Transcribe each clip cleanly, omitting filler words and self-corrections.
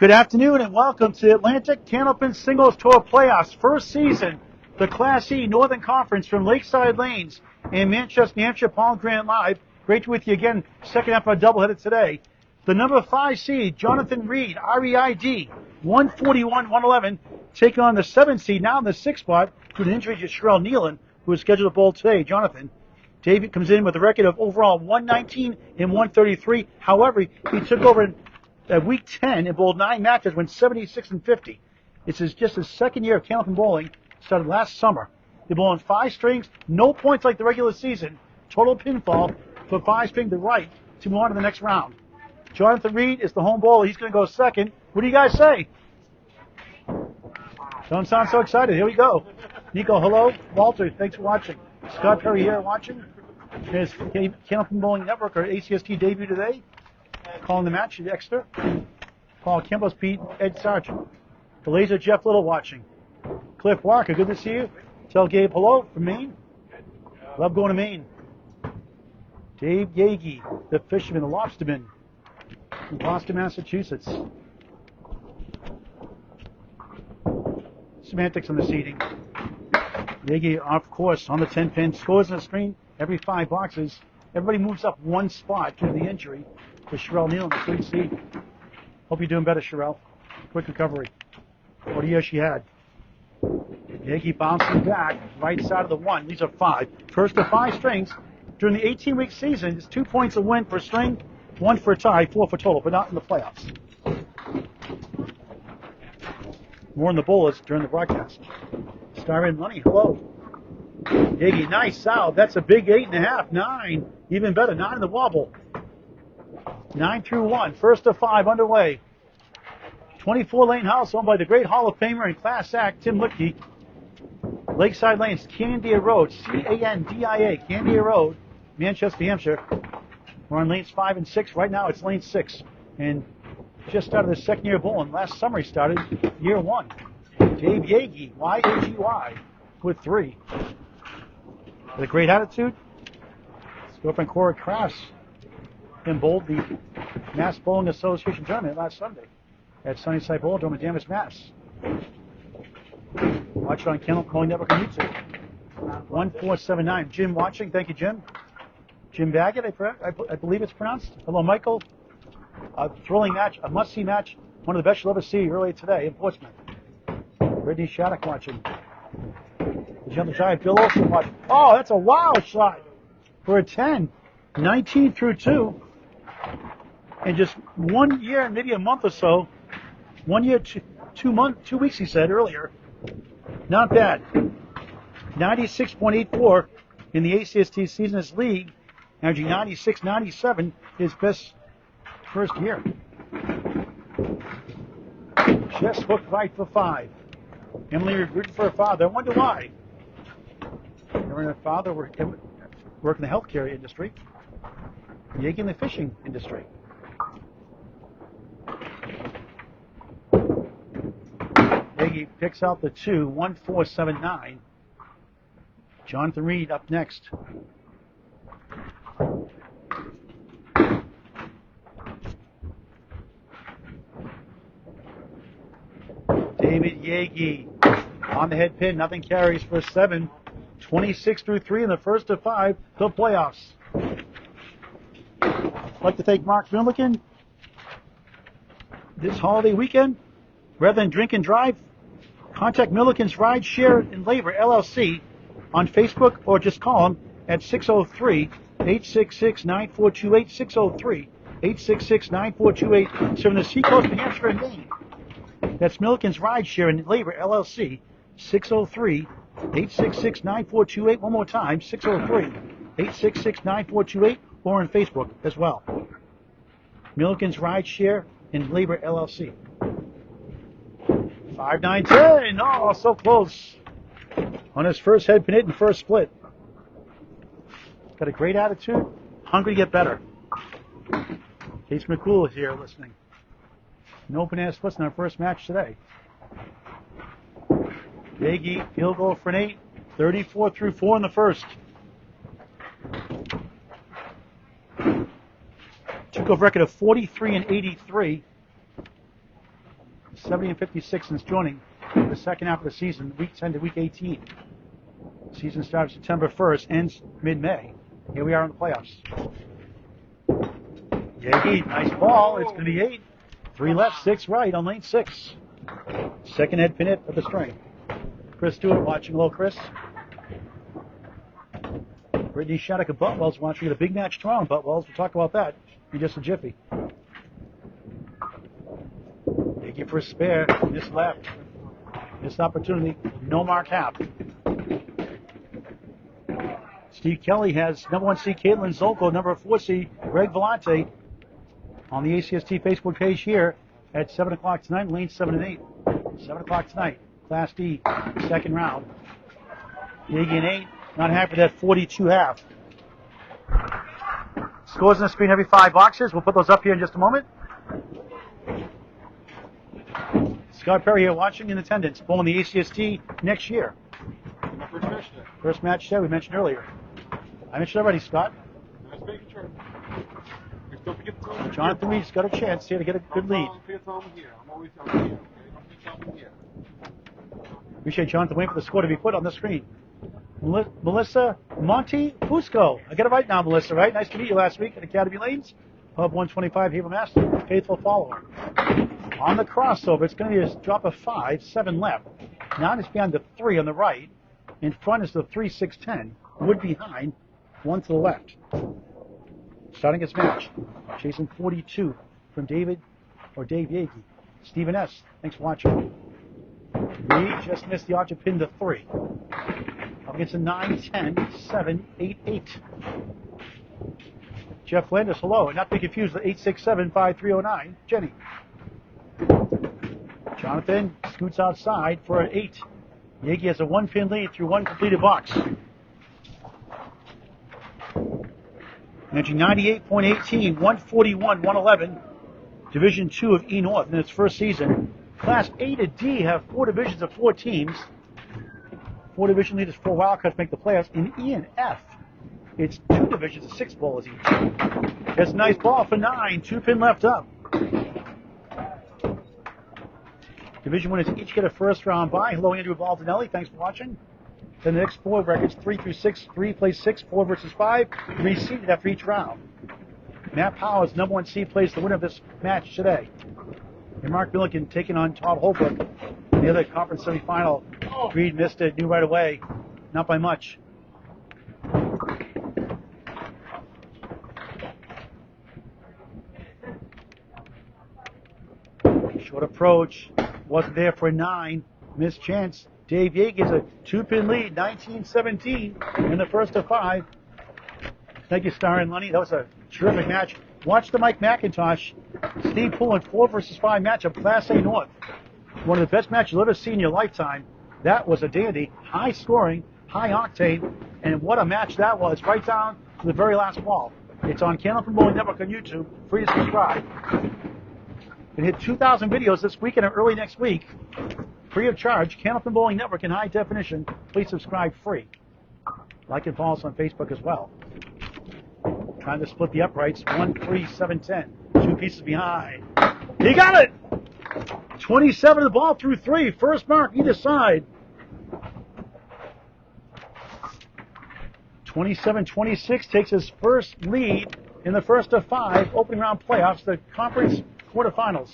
Good afternoon and welcome to Atlantic Candlepin Singles Tour Playoffs. First season, the Class E Northern Conference from Lakeside Lanes in Manchester, New Hampshire, Palm Grant Live. Great to be with you again, second half of our doubleheader today. The number 5 seed, Jonathan Reid, Reid, 141-111, take on the 7 seed, now in the 6th spot, due to an injury to Sherelle Nealon, who is scheduled to bowl today. Jonathan. David comes in with a record of overall 119 and 133. However, he took over at week 10 and bowled 9 matches, went 76 and 50. This is just his second year of Candlepin bowling, started last summer. They bowl on 5 strings, no points like the regular season. Total pinfall for 5 string to right to move on to the next round. Jonathan Reid is the home bowler. He's going to go second. What do you guys say? Don't sound so excited. Here we go. Nico, hello. Walter, thanks for watching. Scott Perry here watching. His Candlepin Bowling Network, or ACST debut today. Calling the match at Exeter. Paul Kimball's beat Ed Sargent. The Laser Jeff Little watching. Cliff Walker, good to see you. Tell Gabe hello from Maine. Love going to Maine. Dave Yagy, the fisherman, the lobsterman from Boston, Massachusetts. Semantics on the seating. Yagy, of course, on the 10-pin, scores on the screen every 5 boxes. Everybody moves up 1 spot due to the injury to Sherelle Nealon, the 3rd seed. Hope you're doing better, Sherelle. Quick recovery. What a year she had. Yagy bouncing back, right side of the 1. These are 5. First to 5 strings. During the 18-week season, it's 2 points a win per string, 1 for a tie, 4 for total, but not in the playoffs. More in the bowlers during the broadcast. Star and Money, hello. Yagy, nice salve. That's a big 8.5, 9. Even better, 9 in the wobble. 9 through 1. First to 5 underway. 24-lane house owned by the great Hall of Famer and class act Tim Lichtke. Lakeside Lanes, Candia Road, Candia, Candia Road, Manchester, New Hampshire. We're on lanes 5 and 6. Right now it's lane 6. And just started his second year bowling. Last summer he started year 1. Dave Yagy, Y-A-G-Y, with 3. With a great attitude. His girlfriend Cora Crafts and bowled the Mass Bowling Association tournament last Sunday at Sunnyside Bowldrome in Danvers, Mass. Watch it on Candlepin Bowling Network on YouTube. 1479. Jim watching. Thank you, Jim. Jim Baggett, I believe it's pronounced. Hello, Michael. A thrilling match, a must-see match. One of the best you'll ever see earlier today in Portsmouth. Brittany Shattuck watching. The Gentle Giant Bill Olsen watching. Oh, that's a wild shot for a 10. 19 through 2. In just 1 year, maybe a month or so. 1 year, 2 weeks, he said earlier. Not bad. 96.84 in the ACST Season's League. Averaging 96-97, his best first year. Just hooked right for 5. Emily rooted for her father. I wonder why. Her and her father work in the healthcare industry. Yagy in the fishing industry. Yagy picks out the 2, 1479. Jonathan Reid up next. David Yagy on the head pin, nothing carries for 7. 26 through 3 in the first of 5, the playoffs. I'd like to thank Mark Milliken. This holiday weekend, rather than drink and drive, contact Milliken's Ride, Share, and Labor, LLC on Facebook or just call them at 603-866-9428, 603-866-9428, serving the Seacoast, New Hampshire, and Maine. That's Milliken's Ride, Share, and Labor, LLC, 603-866-9428. One more time, 603-866-9428, or on Facebook as well. Milliken's Ride, Share, and Labor, LLC. 5-9-10. Oh, so close. On his first head pin hit and first split. Got a great attitude. Hungry to get better. Case McCool is here listening. An open-air splits in our first match today. Yagy, field goal for an 8. 34 through 4 in the first. Took a record of 43 and 83. 70 and 56 since joining the second half of the season, week 10 to week 18. Season starts September 1st, ends mid-May. Here we are in the playoffs. Yagy, nice ball. It's going to be 8. 3 left, 6 right on lane 6. Second head pin hit at the string. Chris Stewart watching. Hello, Chris. Brittany Shattuck of Butwell's watching at a big match tomorrow in Butwell's. We'll talk about that in just a jiffy. Yagy for a spare. This left. This opportunity. No mark half. Steve Kelly has number 1 seed Caitlin Zolko, number 4 seed Greg Vellante on the ACST Facebook page here at 7 o'clock tonight, lane 7 and 8. 7 o'clock tonight, Class D, second round. Yagy in 8, not happy with that 42 half. Scores on the screen every 5 boxes. We'll put those up here in just a moment. Scott Perry here watching in attendance, pulling the ACST next year. First match today we mentioned earlier. I mentioned already, Scott. Jonathan Reid's got a chance here to get a good lead. Appreciate Jonathan waiting for the score to be put on the screen. Melissa Monte Fusco. I got it right now, Melissa, right? Nice to meet you last week at Academy Lanes. Pub 125 Haver Master. Faithful follower. On the crossover, it's going to be a drop of 5, 7 left. 9 is behind the 3 on the right. In front is the 3, 6, 10. Wood behind, 1 to the left. Starting his match. Chasing 42 from Dave Yagy. Stephen S. Thanks for watching. Reid just missed the archer pin to 3. Up against a 9, 10, 7, 8, 8. Jeff Landis, hello. And not to be confused with 867-5309. Jenny. Jonathan scoots outside for an 8. Yagy has a 1-pin lead through 1 completed box. Mentioning 98.18, 141, 111. Division 2 of E North in its first season. Class A to D have 4 divisions of 4 teams. 4 division leaders, 4 wildcards make the playoffs. In E and F, it's 2 divisions of 6 bowlers each. That's a nice ball for 9. 2-pin left up. Division winners each get a first round bye. Hello, Andrew Baldinelli. Thanks for watching. Then the next 4 records, 3 through 6. 3 plays 6, 4 versus 5. 3 seeded after each round. Matt Powers, number 1 seed, plays the winner of this match today. And Mark Milliken taking on Todd Holbrook in the other conference semifinal. Reid missed it, knew right away. Not by much. Short approach. Wasn't there for a 9. Missed chance. Dave Yagy gets a 2-pin lead, 19-17 in the first of 5. Thank you, Star and Lunny. That was a terrific match. Watch the Mike McIntosh, Steve Poulin 4 versus 5 matchup, Class A North. One of the best matches you'll ever see in your lifetime. That was a dandy. High scoring, high octane, and what a match that was, right down to the very last ball. It's on Candlepin Bowling Network on YouTube. Free to subscribe. It hit 2,000 videos this weekend and early next week. Free of charge. Candlepin Bowling Network in high definition. Please subscribe free. Like and follow us on Facebook as well. Trying to split the uprights. 1, 3, 7, 10. 2 pieces behind. He got it! 27 of the ball through 3. First mark either side. 27-26 takes his first lead in the first of 5 opening round playoffs, the conference quarterfinals.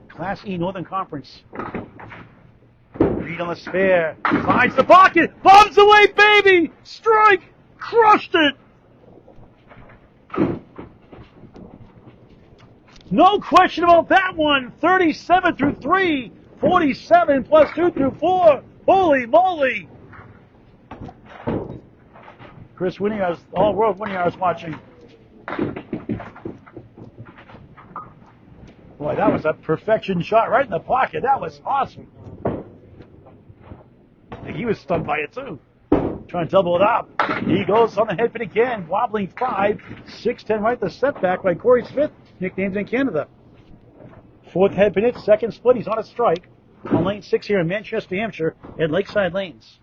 Class E Northern Conference. Reid on the spare. Finds the pocket. Bombs away, baby! Strike! Crushed it! No question about that one. 37 through 3. 47 plus 2 through 4. Holy moly! Chris Winning, all world Winning, I was watching. Boy, that was a perfection shot right in the pocket. That was awesome. He was stunned by it too. Trying to double it up. He goes on the head pin again. Wobbling 5. 6-10 right. The setback by Corey Smith, nicknamed in Canada. 4th head pin hit. 2nd split. He's on a strike. On lane 6 here in Manchester, New Hampshire at Lakeside Lanes.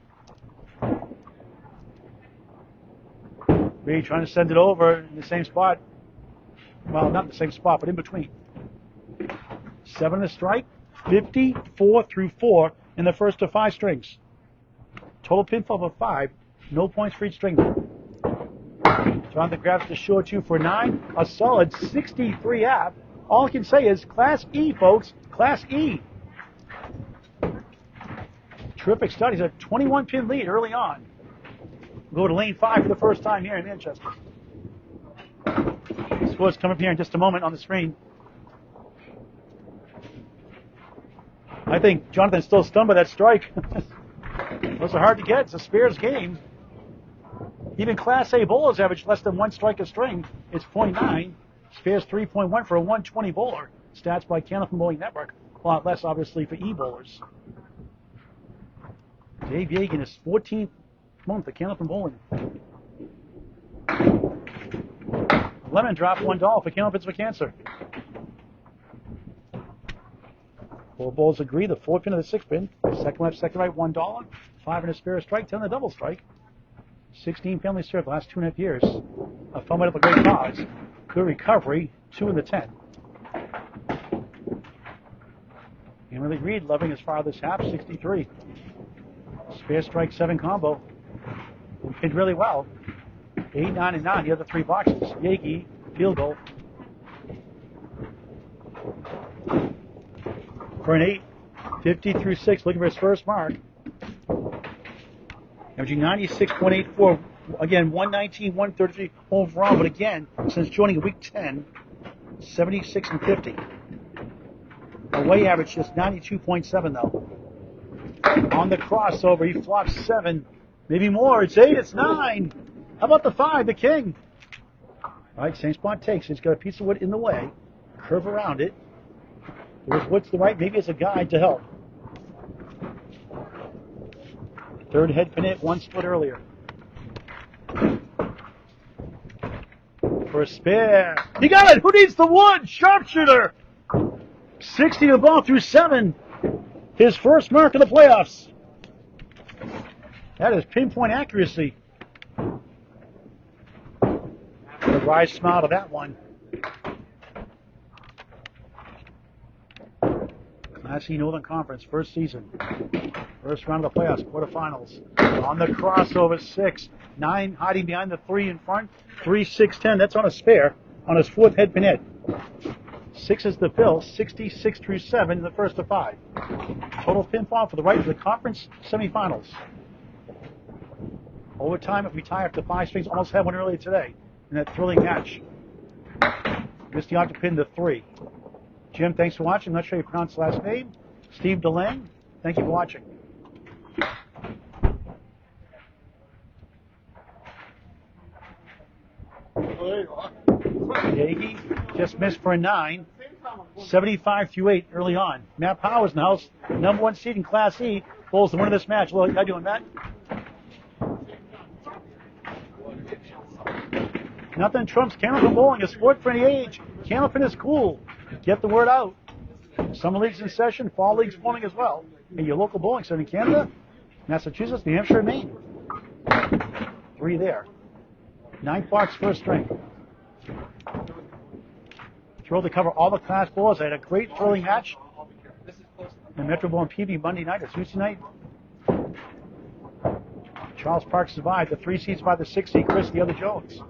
Reid trying to send it over in the same spot. Well, not in the same spot, but in between. 7 to strike, 54 through 4 in the first of 5 strings. Total pinfall of 5, no points for each string. Jonathan grabs the short 2 for 9, a solid 63 half. All I can say is Class E, folks, Class E. Terrific start. He's a 21-pin lead early on. We'll go to lane 5 for the first time here in Manchester. Scores come up here in just a moment on the screen. I think Jonathan's still stunned by that strike. Those are hard to get. It's a spares game. Even Class A bowlers average less than 1 strike a string. It's 0.9. Spares 3.1 for a 120 bowler. Stats by Candlepin Bowling Network. A lot less, obviously, for E bowlers. Dave Yagy in his 14th month at Candlepin Bowling. Lemon drop $1 for Candlepins for Cancer. 4 bowlers agree. The 4 pin and the 6 pin. Second left, second right, $1. 5 in a spare strike, 10 in the double strike. 16 penalty served the last 2.5 years. A fun way up a great cause. Good recovery, 2 in the 10. And Reid loving his farthest half, 63. Spare strike 7 combo. Hit really well. 8, 9, and 9, the other 3 boxes. Yagy, field goal. For an 8, 50 through 6, looking for his first mark. Averaging 96.84. Again, 119, 133 overall, but again, since joining week 10, 76 and 50. Away average just 92.7 though. On the crossover, he flops 7, maybe more. It's 8, it's 9. How about the 5, the king? All right, same spot takes. He's got a piece of wood in the way. Curve around it. There's wood to the right, maybe as a guide to help. Third head pin hit, 1 split earlier. For a spare. He got it! Who needs the wood? Sharpshooter! 60 to the ball through 7. His first mark in the playoffs. That is pinpoint accuracy. A wry smile to that one. Class E Northern Conference, first season. First round of the playoffs, quarterfinals. On the crossover, 6. 9 hiding behind the 3 in front. 3, 6, 10. That's on a spare. On his 4th head pin hit. 6 is the fill. 66 through 7 in the first of 5. Total pinfall for the right to the conference semifinals. Overtime if we tie after 5 strings. Almost had one earlier today in that thrilling match. Missed the octopin to 3. Jim, thanks for watching. I'm not sure you pronounce the last name. Steve DeLang, thank you for watching. Yagy just missed for a 9. 75 through 8 early on. Matt Powers in the house, number 1 seed in Class E, bowls the winner of this match. Well, how you doing, Matt? Nothing trumps Candlepin Bowling, a sport for any age. Candlepin is cool. Get the word out. Summer leagues in session, fall leagues forming as well. In your local bowling center in Canada, Massachusetts, New Hampshire, and Maine. 3 there. 9th box, first string. Thrilled to cover all the class bowlers. I had a great thrilling match in Metro Bowl and PB Monday night. It's Tuesday night. Charles Park survived. The 3 seeds by the 6 seed, Chris, the other Jones.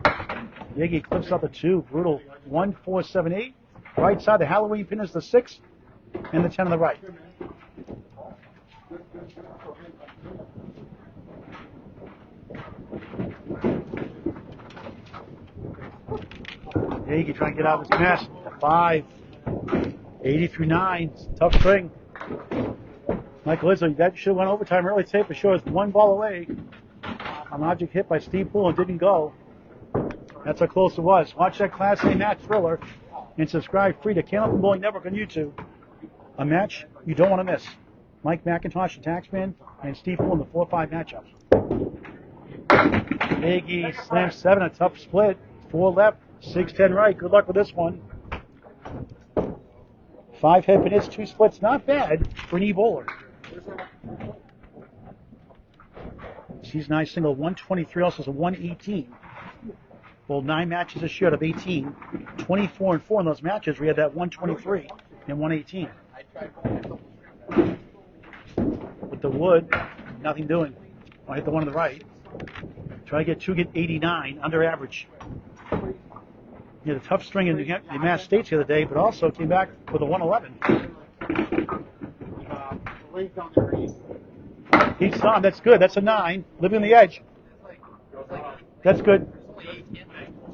Yagy clips out the 2. Brutal 1, 4, 7, 8. Right side, the Halloween pin is the 6 and the 10 on the right. Yagy trying to get out of his mess. 5, 80 through 9. Tough string. Michael Izzo, that should have went overtime early today for sure. It's 1 ball away. An object hit by Steve Poole and didn't go. That's how close it was. Watch that Class A match thriller and subscribe free to Candlepin Bowling Network on YouTube. A match you don't want to miss. Mike McIntosh, the Taxman, and Steve Poole in the 4-5 matchup. Yagy slams 7, a tough split. 4 left, 6, 10 right. Good luck with this one. 5 head pin hits, 2 splits. Not bad for an E bowler. Season 9 single 123, also is a 118. Bowled 9 matches this year out of 18. 24 and 4 in those matches. We had that 123. and 118. With the wood, nothing doing. I hit the one on the right. Try to get 2, get 89, under average. He had a tough string in the Mass States the other day, but also came back with a 111. He's on. That's good. That's a 9. Living on the edge. That's good.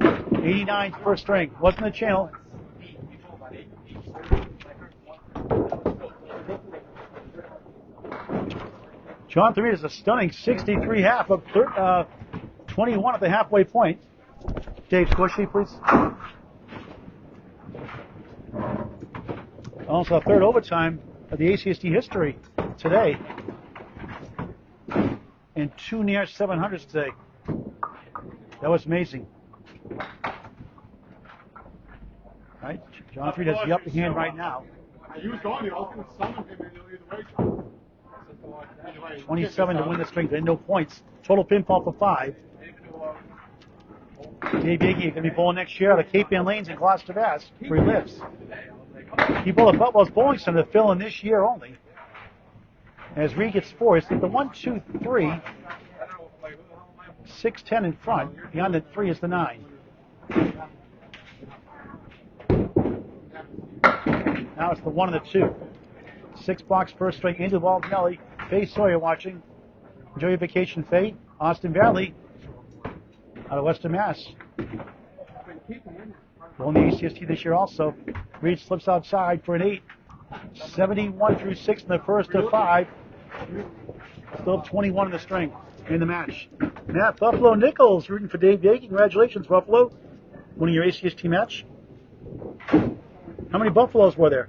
89 first string. Wasn't the channel. John Reid is a stunning 63 half of 21 at the halfway point. Dave, score sheet, please. Also, a third overtime of the ACST history today. And 2 near 700s today. That was amazing. Right? John Reid has the upper hand right now. 27 to win the string, then no points. Total pinfall for 5. Dave Yagy going to be bowling next year out of Cape Ann Lanes in Gloucester, Mass, where he lives. He bowled at Butler's Bowling Center to fill in this year only. As Reid gets 4, it's the 1, 2, 3, 6, 10 in front. Beyond the 3 is the 9. Now it's the 1 and the 2. 6-box first string into Baldinelli. Faye Sawyer watching. Enjoy your vacation, Faye. Austin Valley out of Western Mass. Won the ACST this year also. Reid slips outside for an 8. 71 through 6 in the first of 5. Still have 21 in the string in the match. Matt Buffalo Nichols rooting for Dave Yagy. Congratulations, Buffalo. Winning your ACST match. How many Buffaloes were there?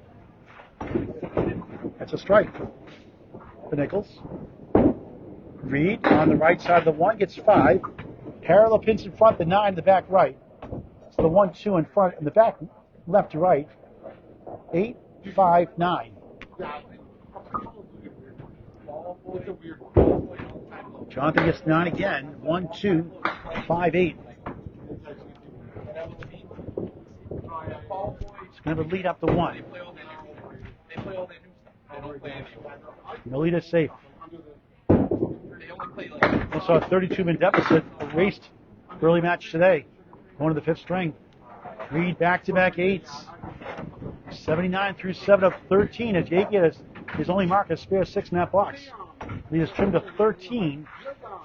That's a strike for Nichols. Reid on the right side of the 1 gets 5. Parallel pins in front, the 9 in the back right. So the 1, 2 in front, in the back left to right. 8, 5, 9. Jonathan gets 9 again. 1, 2, 5, 8. He's going to have a lead up to 1. No lead is safe. Also a 32-man deficit erased early match today. Going to the 5th string. Reid back-to-back 8s. 79 through 7 of 13 as Yagy has his only mark as spare 6.5 blocks. Reid has trimmed to 13.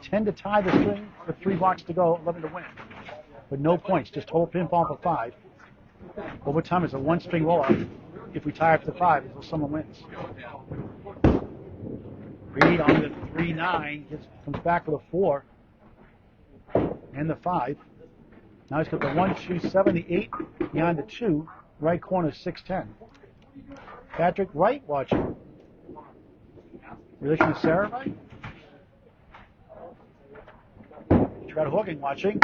10 to tie the string with 3 blocks to go, 11 to win. But no points, just total pinfall for 5. Overtime is a 1-string roll-up. If we tie up to 5, until someone wins. Reid on the 3-9 comes back with a 4 and the 5. Now he's got the 1, 2, 7, the 8 behind the 2, right corner 6-10. Patrick Wright watching. Relation to Sarah Wright? Tread Hooking watching.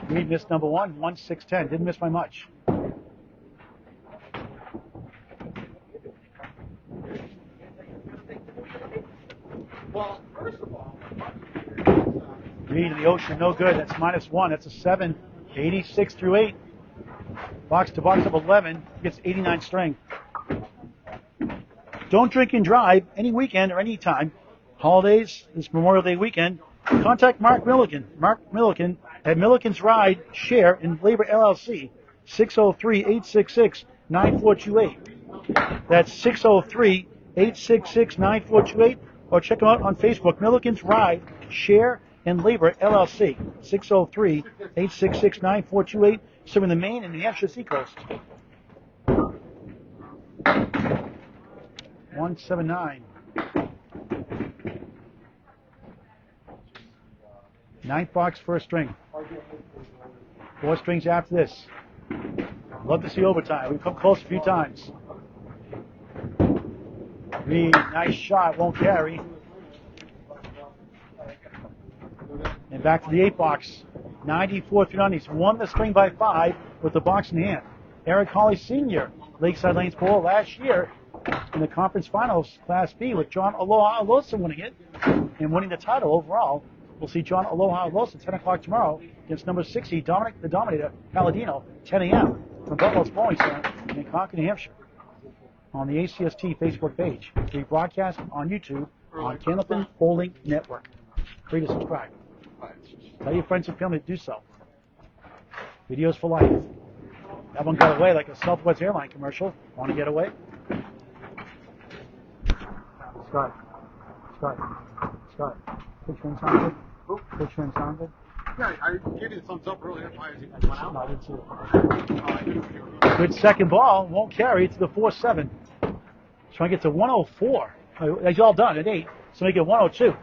Reid missed number 1, 1-6-10. Didn't miss by much. Well, first of all, Reid in the ocean, no good. That's -1. That's a 7. 86 through 8. Box to box of 11. Gets 89 string. Don't drink and drive any weekend or any time. Holidays, this Memorial Day weekend. Contact Mark Milliken. Mark Milliken at Milliken's Ride Share in Labor LLC. 603-866-9428. That's 603-866-9428. Or check them out on Facebook. Milliken's Ride Share and Labor LLC. 603-866-9428. Serving the Maine and New Hampshire Seacoast. 179. 9th box, first string. 4 strings after this. Love to see overtime. We've come close a few times. Reid, nice shot, won't carry. And back to the 8 box. 94 through 90. He's won the string by 5 with the box in hand. Eric Hawley Sr., Lakeside Lanes Bowl last year in the conference finals, Class B, with John Aloha Alosa winning it and winning the title overall. We'll see John Aloha Alosa 10 o'clock tomorrow against number 60, Dominic the Dominator Palladino, 10 a.m. from Buffalo's Bowling Center in Concord, New Hampshire. on the ACST Facebook page. We broadcast on YouTube on Candlepin Bowling Network. Free to subscribe. Tell your friends and family to do so. Videos for life. That one got away like a Southwest airline commercial. Want to get away? Scott. Picture and sound good? Picture and sound good? Yeah, I gave you the thumbs up earlier. Why is he went out? No, I didn't see it. Good second ball. Won't carry. It's the 4-7. Trying to get to 104. He's all done at 8. So make it 102.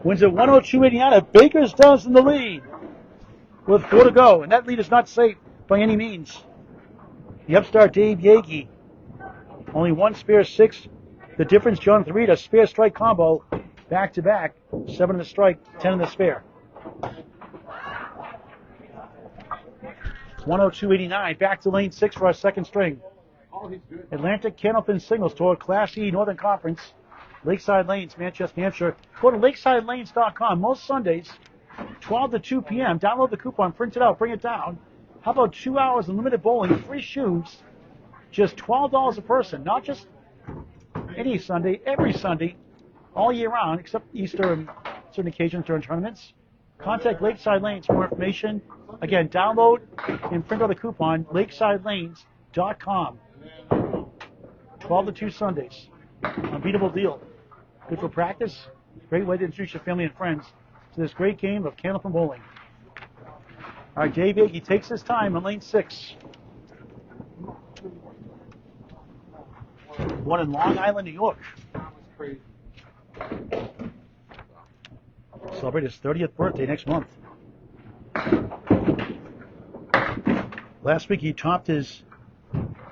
Wins at 102 Indiana. Bakersdale's in the lead with 4 to go. And that lead is not safe by any means. The upstart Dave Yagy. Only 1 spare 6. The difference, Jonathan Reid, a spare strike combo. Back to back. 7 in the strike, 10 in the spare. 102.89. Back to lane 6 for our second string. Atlantic Candlepin Singles Tour, Class E Northern Conference. Lakeside Lanes, Manchester, New Hampshire. Go to lakesidelane.com most Sundays, 12 to 2 p.m. Download the coupon, print it out, bring it down. How about 2 hours of limited bowling, free shoes, just $12 a person. Not just any Sunday, every Sunday, all year round, except Easter and certain occasions during tournaments. Contact Lakeside Lanes for more information. Again, download and print out the coupon, lakesidelane.com. 12 to 2 Sundays. Unbeatable deal. Good for practice. Great way to introduce your family and friends to this great game of Candlepin bowling. All right, Dave Yagy takes his time on lane 6. One in Long Island, New York. Celebrate his 30th birthday next month. Last week he topped his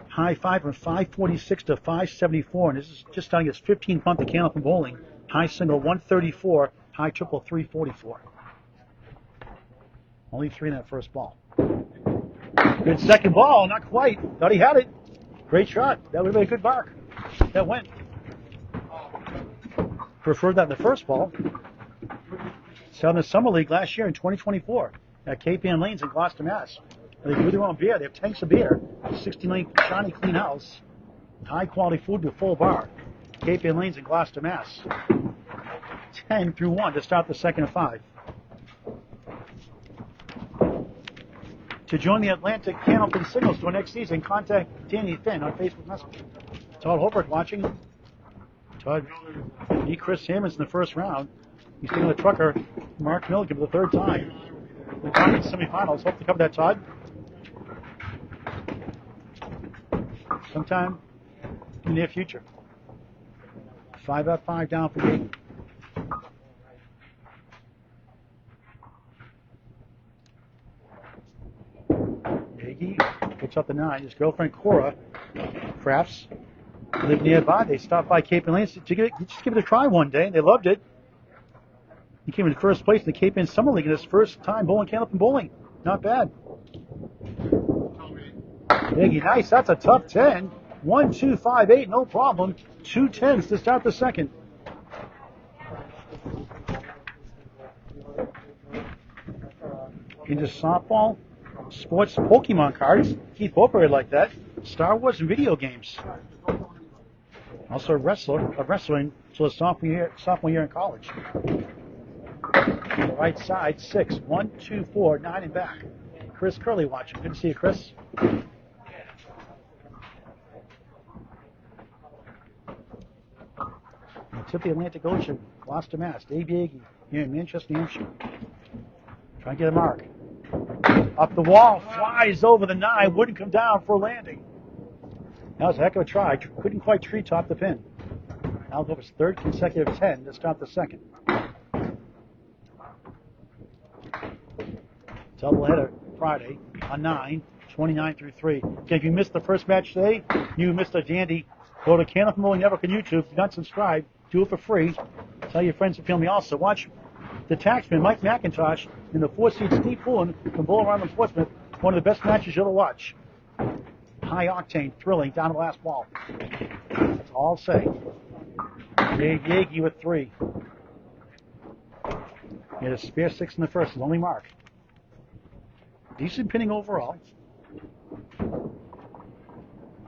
high 5 from 546 to 574, and this is just starting his 15th month of Candlepin bowling. High single 134, high triple 344. Only 3 in that first ball. Good second ball, not quite. Thought he had it. Great shot. That would have been a good mark. That went. Preferred that in the first ball. Saw in the Summer League last year in 2024 at Cape Ann Lanes in Gloucester, Mass. They do their own beer. They have tanks of beer. 60-lane shiny clean house. High quality food to a full bar. Cape Ann Lanes in Gloucester, Mass. 10 through 1 to start the second of 5. To join the Atlantic Candlepin Singles Tour next season, contact Danny Finn on Facebook Messenger. Todd Holbrook watching. Todd beat Chris Sammons in the first round. He's taking the trucker, Mark Milligan, for the 3rd time. The conference semifinals. Hope to cover that, Todd. Sometime in the near future. 5 up, 5 down for Yagy. Yagy picks up the 9. His girlfriend Cora Crafts live nearby. They stopped by Cape Ann Lanes to just give it a try one day, and they loved it. He came in first place in the Cape Ann Summer League in his first time bowling Candlepin bowling. Not bad. Yagy, nice. That's a tough 10. 1, 2, 5, 8, no problem. 2 10s to start the second. Into softball, sports, Pokemon cards. Keith Boper like that. Star Wars and video games. Also a wrestling till his sophomore year in college. On the right side, 6, 1, 2, 4, 9 and back. Chris Curley watching. Good to see you, Chris. Tip the Atlantic Ocean, Gloucester, Mass. Dave Yagy here in Manchester, New Hampshire. Try and get a mark. Up the wall, flies over the 9, wouldn't come down for a landing. That was a heck of a try. Couldn't quite tree-top the pin. That'll go his 3rd consecutive 10 to start the second. Doubleheader Friday on 9, 29 through 3. Okay, if you missed the first match today, you missed a dandy. Go to Candlepin Bowling Network on YouTube. If you're not subscribed, do it for free. Tell your friends and family also. Watch the Taxman, Mike McIntosh, in the 4-seed Steve Pullen from Bull Run in Portsmouth. One of the best matches you'll ever watch. High octane, thrilling, down to the last ball. That's all I'll say. Dave Yagy with 3. He had a spare 6 in the first, his only mark. Decent pinning overall.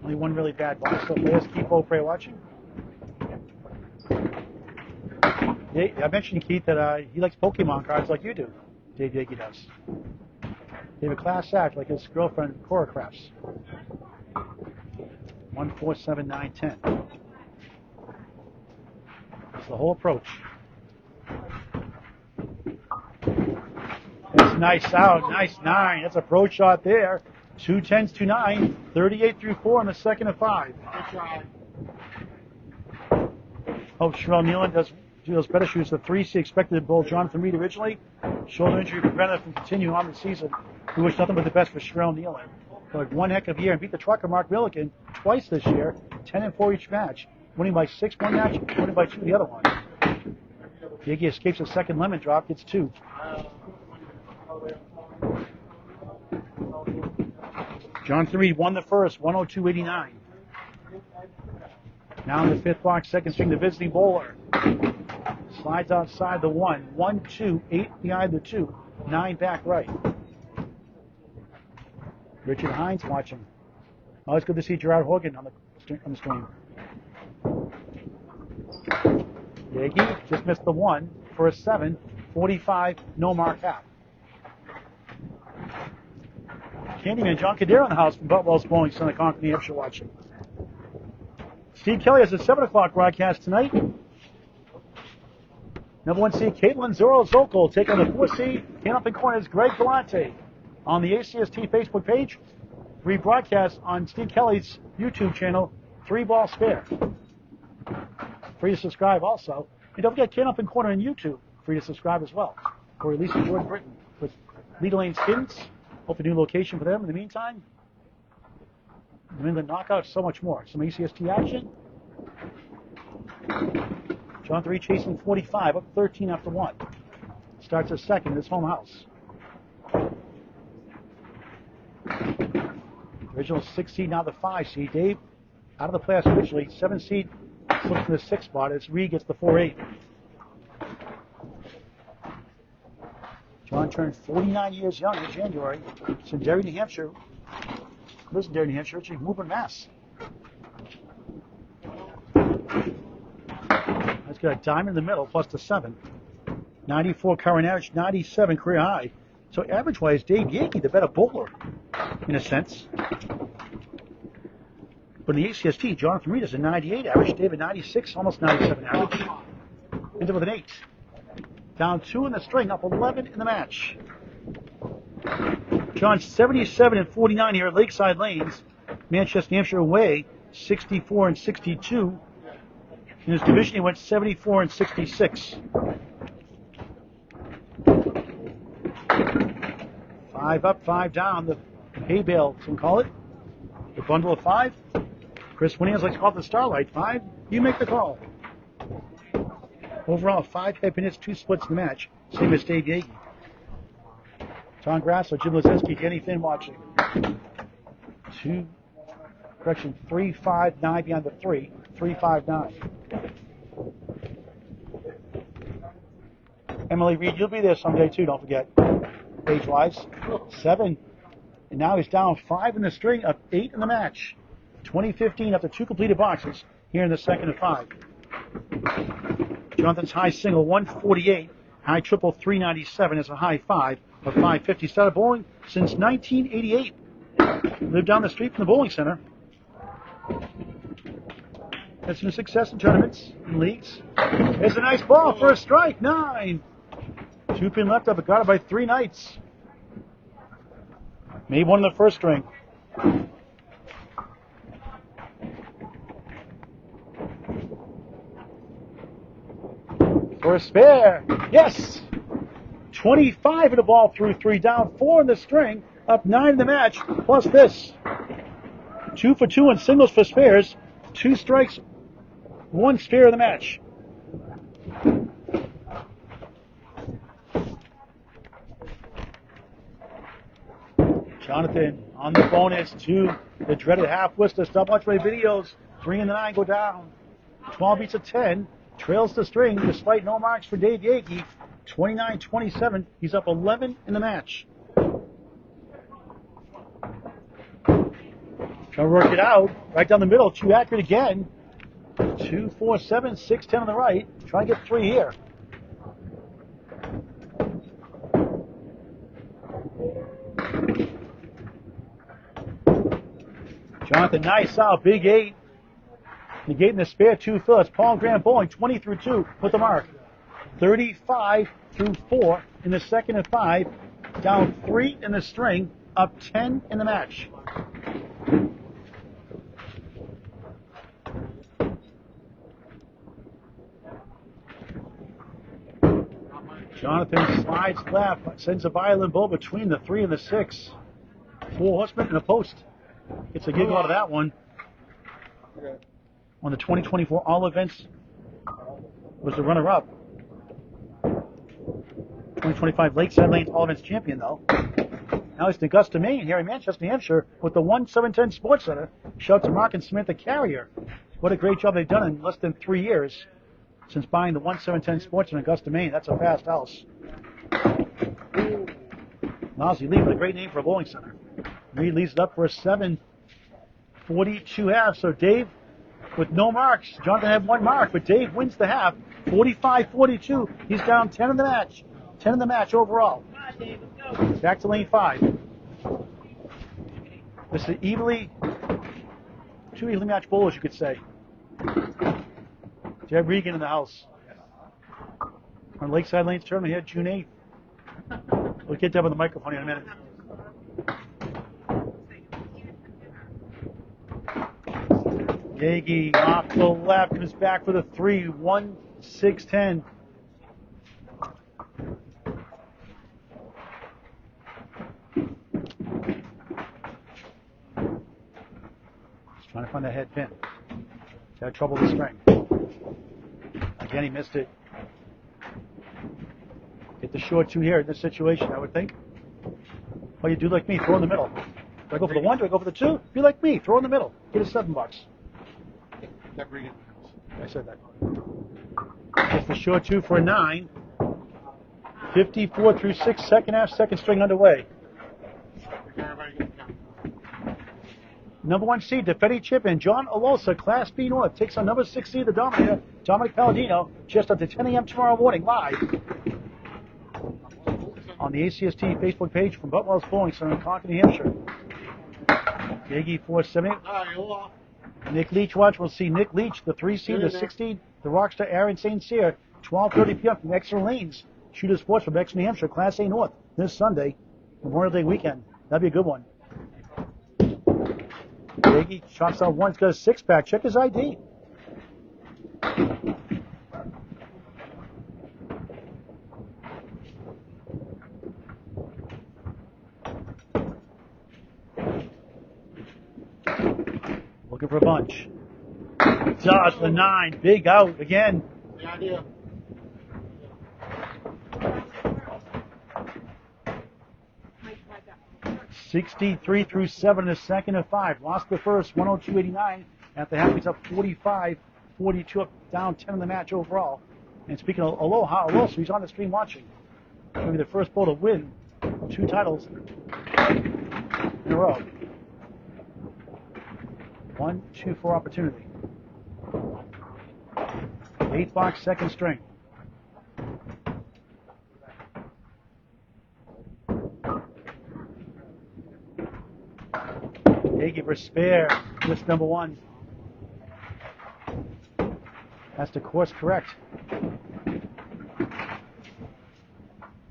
Only one really bad box. So players keep pray watching. Yeah, I mentioned Keith that he likes Pokemon cards like you do. Dave Yagy does. They have a class act like his girlfriend Cora Crafts. 1, 4, 7, 9, 10. That's the whole approach. That's a nice out, nice 9. That's a pro shot there. 2 10s, 2 9, 38 through 4 in the second of 5. Hope Sherelle Nealon does better. She was the 3C expected to bowl Jonathan Reid originally. Shoulder injury prevented her from continuing on the season. We wish nothing but the best for Sherelle Nealon. Like one heck of a year and beat the trucker Mark Milliken twice this year, 10-4 each match, winning by 6 one match, winning by 2 the other one. Yagy escapes a second lemon drop, gets 2. Jonathan Reid won the first, 102.89. Now in the fifth box, second string, the visiting bowler. Slides outside the 1. 1, 2, 8 behind the 2. 9 back right. Richard Hines watching. Always good to see Gerard Horgan on the stream. Yagy just missed the 1 for a 7. 45, no mark half. Candyman John Cadero in the house from Butwell's Bowling Center, Concord, New Hampshire watching. Steve Kelly has a 7 o'clock broadcast tonight. Number 1 seed Caitlin Zocol taking on the 4 seed Canopy Corners Greg Galante. On the ACST Facebook page, rebroadcast on Steve Kelly's YouTube channel, 3 Ball Spare. Free to subscribe also. And don't forget Canopy Corner on YouTube, free to subscribe as well. For Lisa George Britton with Leader Lane Skins. Hope a new location for them. In the meantime, New England Knockout, so much more. Some ACST action. John 3 chasing 45, up 13 after 1. Starts a second in his home house. Original 6 seed, now the 5 seed. Dave out of the playoffs originally. 7 seed slips to the 6th spot as Reid gets the 4-8. John turned 49 years young in January. It's in Derry, New Hampshire. Lives in Derry, New Hampshire. It's in Woburn, Mass. That's got a diamond in the middle plus the 7. 94 current average, 97 career high. So average-wise, Dave Yagy, the better bowler, in a sense. But in the ACST, Jonathan Reid has a 98 average, David 96, almost 97 average. Into with an 8. Down 2 in the string, up 11 in the match. John 77 and 49 here at Lakeside Lanes, Manchester, New Hampshire away, 64 and 62. In his division, he went 74 and 66. 5 up, 5 down. The hay bale, some call it. The bundle of 5. Chris Williams likes to call it the Starlight 5. You make the call. Overall, 5 head hits, 2 splits in the match. Same as Dave Yagy. Tom Grasso, Jim Lazinski, Danny Finn watching. 3, 5, 9 behind the 3. 3, 5, 9. Emily Reid, you'll be there someday too, don't forget. Age-wise. 7. And now he's down 5 in the string, up 8 in the match. 2015 after 2 completed boxes here in the second of 5. Jonathan's high single, 148. High triple, 397 is a high 5 of 550. Started bowling since 1988. Lived down the street from the bowling center. Had some success in tournaments and leagues. There's a nice ball for a strike, 9. 2 pin left up, it got it by 3 nights. Made one in the first string. For a spare, yes! 25 in the ball through 3, down 4 in the string, up 9 in the match, plus this. 2 for 2 in singles for spares, 2 strikes, 1 spare in the match. Jonathan on the bonus, 2, the dreaded half whistle. Stop watching my videos. 3 and the 9 go down. 12 beats a 10. Trails the string despite no marks for Dave Yagy. 29-27. He's up 11 in the match. Trying to work it out. Right down the middle. Too accurate again. 2, 4, 7, 6, 10 on the right. Trying to get 3 here. Jonathan, nice out. Big 8. Negating the spare 2 Phillips. Paul Graham bowling 20 through 2 with the mark. 35 through 4 in the second and 5. Down 3 in the string. Up 10 in the match. Jonathan slides left, sends a violin bowl between the 3 and the 6. 4 horsemen and a post. Gets a giggle out of that one. On the 2024 All Events was the runner-up. 2025 Lakeside Lanes All Events champion, though. Now it's in Augusta, Maine, here in Manchester, New Hampshire, with the 1710 Sports Center. Shout out to Mark and Samantha Carrier. What a great job they've done in less than 3 years since buying the 1710 Sports in Augusta, Maine. That's a fast house. Lousy lead, but a great name for a bowling center. Reid leads it up for a 7:42 half. So Dave, with no marks, Jonathan had 1 mark, but Dave wins the half, 45-42. He's down 10 in the match. 10 in the match overall. Back to lane 5. This is evenly, 2 evenly matched bowlers, you could say. Jeb Regan in the house. On Lakeside Lanes tournament here, June 8th. We'll get Deb on the microphone in a minute. Yagy off the left, comes back for the 3, 1-6-10. Just trying to find that head pin. He's had trouble with the string. Again, he missed it. Get the short 2 here in this situation, I would think. Oh, you do like me, throw in the middle. Do I go for the 1? Do I go for the 2? If you like me, throw in the middle. Get a $7. I said that. Gets the short 2 for a 9. 54 through 6, second half, second string underway. Number 1 seed, defending champion John Alosa, Class B North, takes on number 6 seed, the Dominator, Dominic Palladino, just up to 10 a.m. tomorrow morning, live on the ACST Facebook page from Butwell's Bowling Center in Concord, New Hampshire. Yagy 470. Nick Leach watch. We'll see Nick Leach, the 3 seed, the 6 seed, the Rockstar Aaron St. Cyr, 12:30 p.m. from Exeter Lanes. Shooter Sports from Exeter, New Hampshire, Class A North, this Sunday, Memorial Day weekend. That'd be a good one. Yagy chops out 1. He's got a 6-pack. Check his ID. Looking for a bunch. Dodge the 9. Big out again. The idea. 63 through 7 in the second and 5. Lost the first, 102.89. At the half, he's up 45-42, up down 10 in the match overall. And speaking of Aloha, he's on the stream watching. Going to be the first bowl to win 2 titles in a row. 1, 2, 4 opportunity. 8th box, second string. Yagy for spare. List number 1. Has to course correct.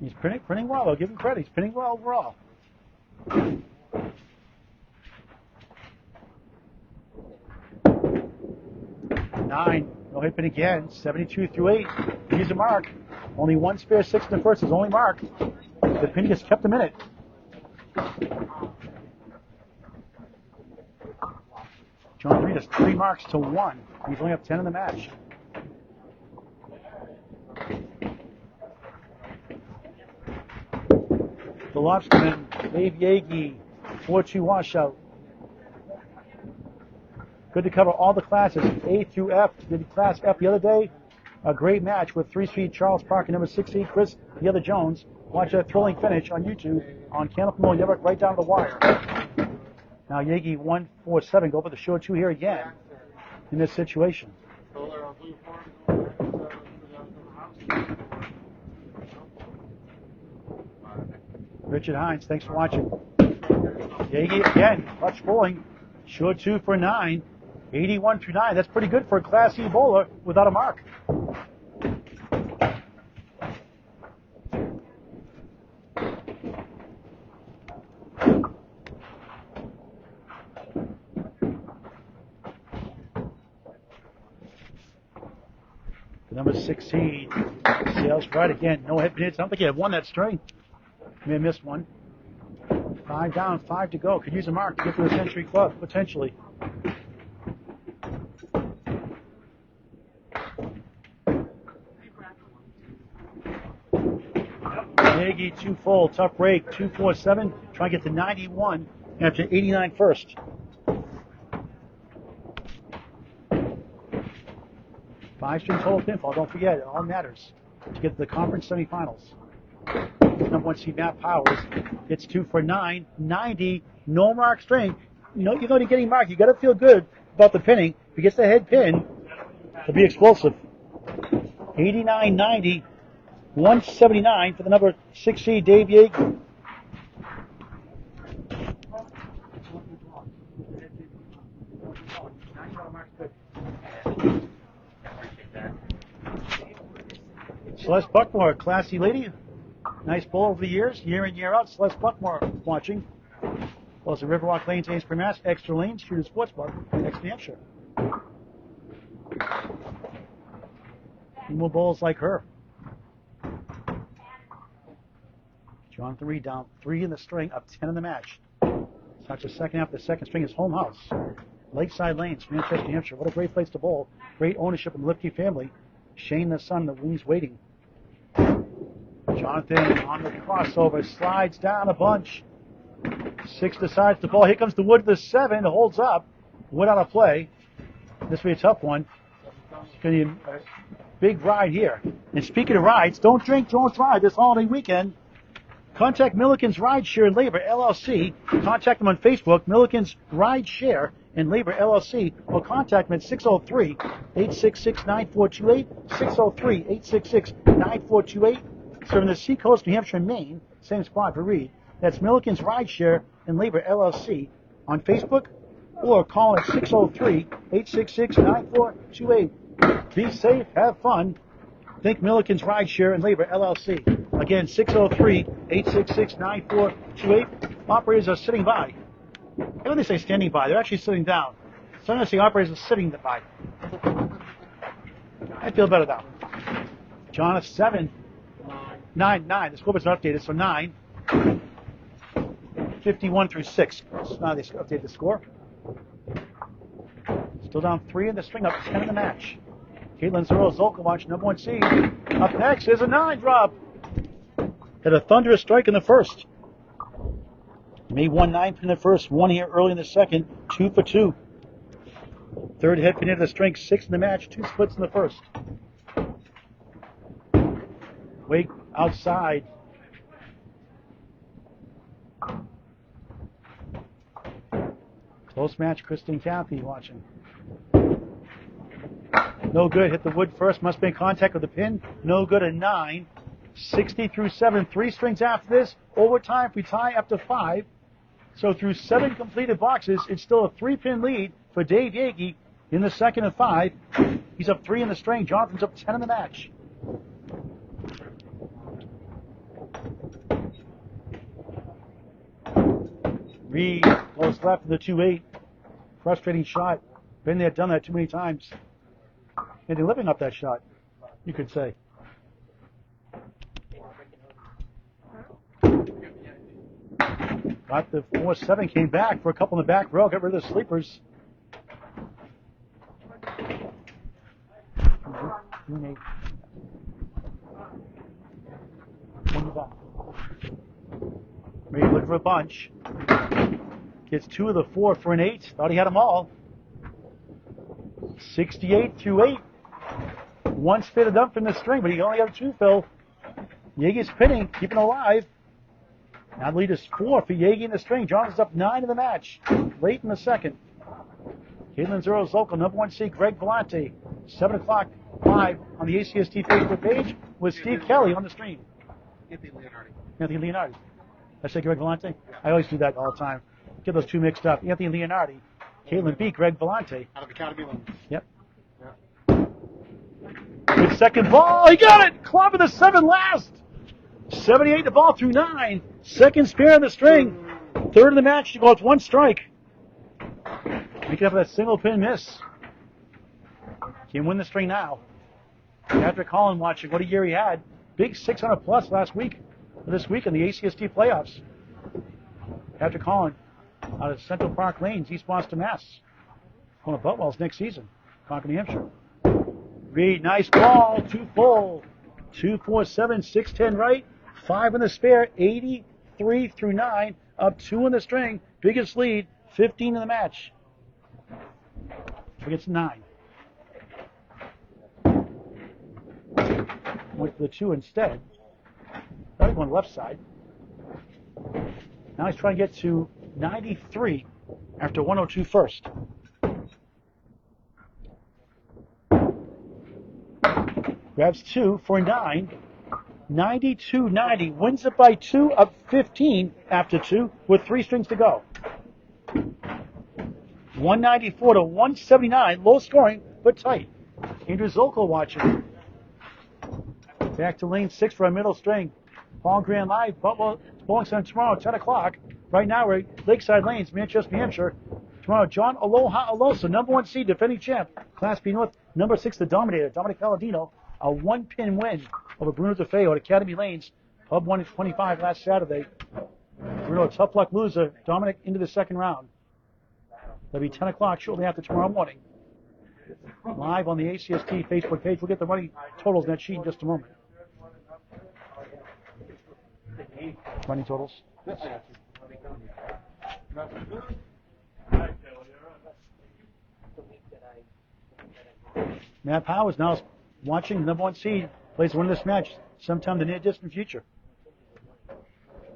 He's printing well. I'll give him credit. He's printing well overall. 9. No hit pin again. 72 through 8. He's a mark. Only 1 spare 6 in the first. His only mark. The pin gets kept a minute. John Reid has 3 marks to 1. He's only up 10 in the match. The Lobsterman, Dave Yagy, 4-2 washout. Good to cover all the classes, A through F. Did Class F the other day. A great match with 3 seed Charles Parker, number 6 seed Chris the other Jones. Watch that thrilling finish on YouTube on Candle Network right down to the wire. Now Yagy 147 go for the short 2 here again in this situation. Richard Hines, thanks for watching. Yagy again, clutch bowling. Short 2 for 9. 81 through 9. That's pretty good for a Class E bowler without a mark. The number 16, Sales right again. No hit hits. I don't think he had won that string. May have missed one. 5 down, 5 to go. Could use a mark to get to the Century Club, potentially. Yagy 2 full, tough break, 247, trying to get to 91 after 89 first. Five-string total pinfall, don't forget, it all matters to get to the conference semifinals. Number 1 seed Matt Powers gets 2 for 9, 90, no mark string. You know, you're going to get getting marked. You got to feel good about the pinning. If he gets the head pin, it'll be explosive. 89, 90, 179 for the number 6 seed Dave Yagy. Celeste Buckmore, classy lady. Nice bowl over the years, year in, year out. Celeste Buckmore watching. Well, it's a Riverwalk Lanes, Amesbury, Mass. Extra Lanes, Shooter Sports Bar, next New Hampshire. More bowls like her. Jonathan Reid down 3 in the string, up 10 in the match. Starts the second half. The second string is home house. Lakeside Lanes, Manchester, New Hampshire. What a great place to bowl. Great ownership in the Lipke family. Shane the son, the wings waiting. Jonathan on the crossover, slides down a bunch. 6 decides the ball. Here comes the Wood, the 7, holds up. Wood on a play. This will be a tough one. It's going to be a big ride here. And speaking of rides, don't drink, don't drive this holiday weekend. Contact Milliken's Ride Share and Labor, LLC. Contact them on Facebook, Milliken's Ride Share and Labor, LLC, or contact them at 603-866-9428, 603-866-9428. Serving the Seacoast, New Hampshire, and Maine. Same spot for Reid. That's Milliken's Ride Share and Labor, LLC on Facebook, or call at 603-866-9428. Be safe, have fun. Think Milliken's Ride Share and Labor, LLC. Again, 603-866-9428. Operators are sitting by. When they say standing by, they're actually sitting down. Sometimes the operators are sitting by. I feel better now. John is 7. 9. The scoreboard's not updated, so 9. 51 through 6. So now they update the score. Still down 3 in the string, up 10 in the match. Caitlin Zolkowicz, number 1 seed. Up next is a 9 drop. Had a thunderous strike in the first. Made 1/9 in the first, 1 here early in the second, 2 for 2. Third head pin into the string, 6 in the match, 2 splits in the first. Wake outside. Close match, Kristen Cathy watching. No good, hit the wood first, must be in contact with the pin. No good, a 9. 60 through 7, 3 strings after this. Overtime, if we tie up to 5. So through 7 completed boxes, it's still a 3-pin lead for Dave Yagy in the second of 5. He's up 3 in the string. Jonathan's up 10 in the match. Reid goes left in the 2-8. Frustrating shot. Been there, done that too many times. And they're living up that shot, you could say. Got the 4-7, came back for a couple in the back row, got rid of the sleepers. Reid looking for a bunch. Gets 2 of the 4 for an 8. Thought he had them all. 68 through 8. One spitted up from the string, but he only got 2, Phil. Yagy's pinning, keeping alive. Now the lead is 4 for Yagy in the string. Jonathan's up 9 in the match. Late in the second. Caitlin Zero's local number 1 seed, Greg Vellante. 7 o'clock live on the ACST Facebook page with Steve Kelly on the stream. Anthony Leonardi. I say Greg Vellante? I always do that all the time. Get those two mixed up. Anthony Leonardi. Caitlin beat Greg Vellante. Out of Academy Loans. Yep. Good second ball. He got it. Club in the 7 last. 78 the ball through 9. Second spare in the string. Third in the match to go with 1 strike. Make it up for that single pin miss. Can win the string now. Patrick Holland watching what a year he had. Big 600 plus last week. This week in the ACST Playoffs. Patrick Holland out of Central Park Lanes, East Boston, Mass. One of Butwell's next season. Concord, New Hampshire. Reid, nice ball. 2 full. 2-4-7, 6-10 right. 5 in the spare. 83 through 9. Up 2 in the string. Biggest lead. 15 in the match. Forgets 9. Went for the 2 instead. Probably going left side. Now he's trying to get to 93 after 102 first. Grabs 2 for 9. 92-90. Wins it by 2, up 15 after 2 with 3 strings to go. 194 to 179. Low scoring, but tight. Andrew Zolko watching. Back to lane 6 for a middle string. Paul Grand Live, Butwell Bowling Center tomorrow at 10 o'clock. Right now we're at Lakeside Lanes, Manchester, New Hampshire. Tomorrow, John Aloha Alosa, number 1 seed, defending champ. Class B North, number 6, the Dominator, Dominic Palladino. A 1-pin win over Bruno DeFeo at Academy Lanes. Pub won at 25 last Saturday. Bruno, a tough luck loser. Dominic into the second round. That'll be 10 o'clock shortly after tomorrow morning. Live on the ACST Facebook page. We'll get the running totals in that sheet in just a moment. Running totals. Matt Powers now watching, number 1 seed, plays to win this match sometime in the near distant future.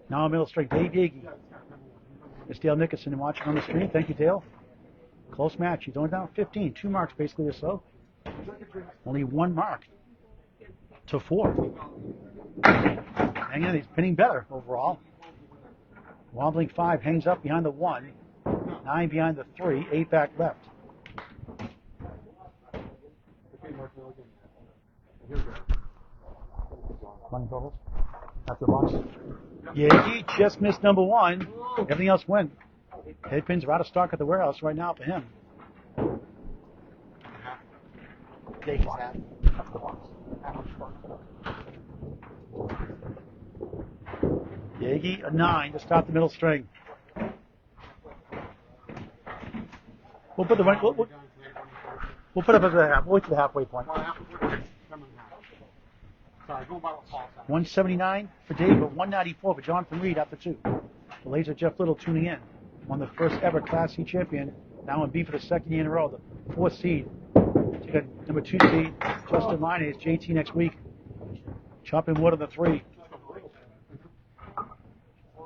Now a middle string, Dave Yagy. It's Dale Nickerson watching on the screen. Thank you, Dale. Close match. He's only down 15. 2 marks basically or so. Only 1 mark to 4. Hanging in, he's pinning better overall. Wobbling 5 hangs up behind the 1. 9 behind the 3. 8 back left. Running totals. After the box. Yagy just missed number 1. Everything else went. Head pins are out of stock at the warehouse right now for him. Yagy, a 9 to stop the middle string. We'll put the we'll put up at the half. We'll wait to the halfway point. 179 for Dave, but 194 for Jonathan Reid after 2. The Laser Jeff Little tuning in. Won the first ever Class C champion. Now in B for the 2nd year in a row. The 4th seed. Take a number 2 seed. Justin Line is JT next week. Chopping wood on the 3.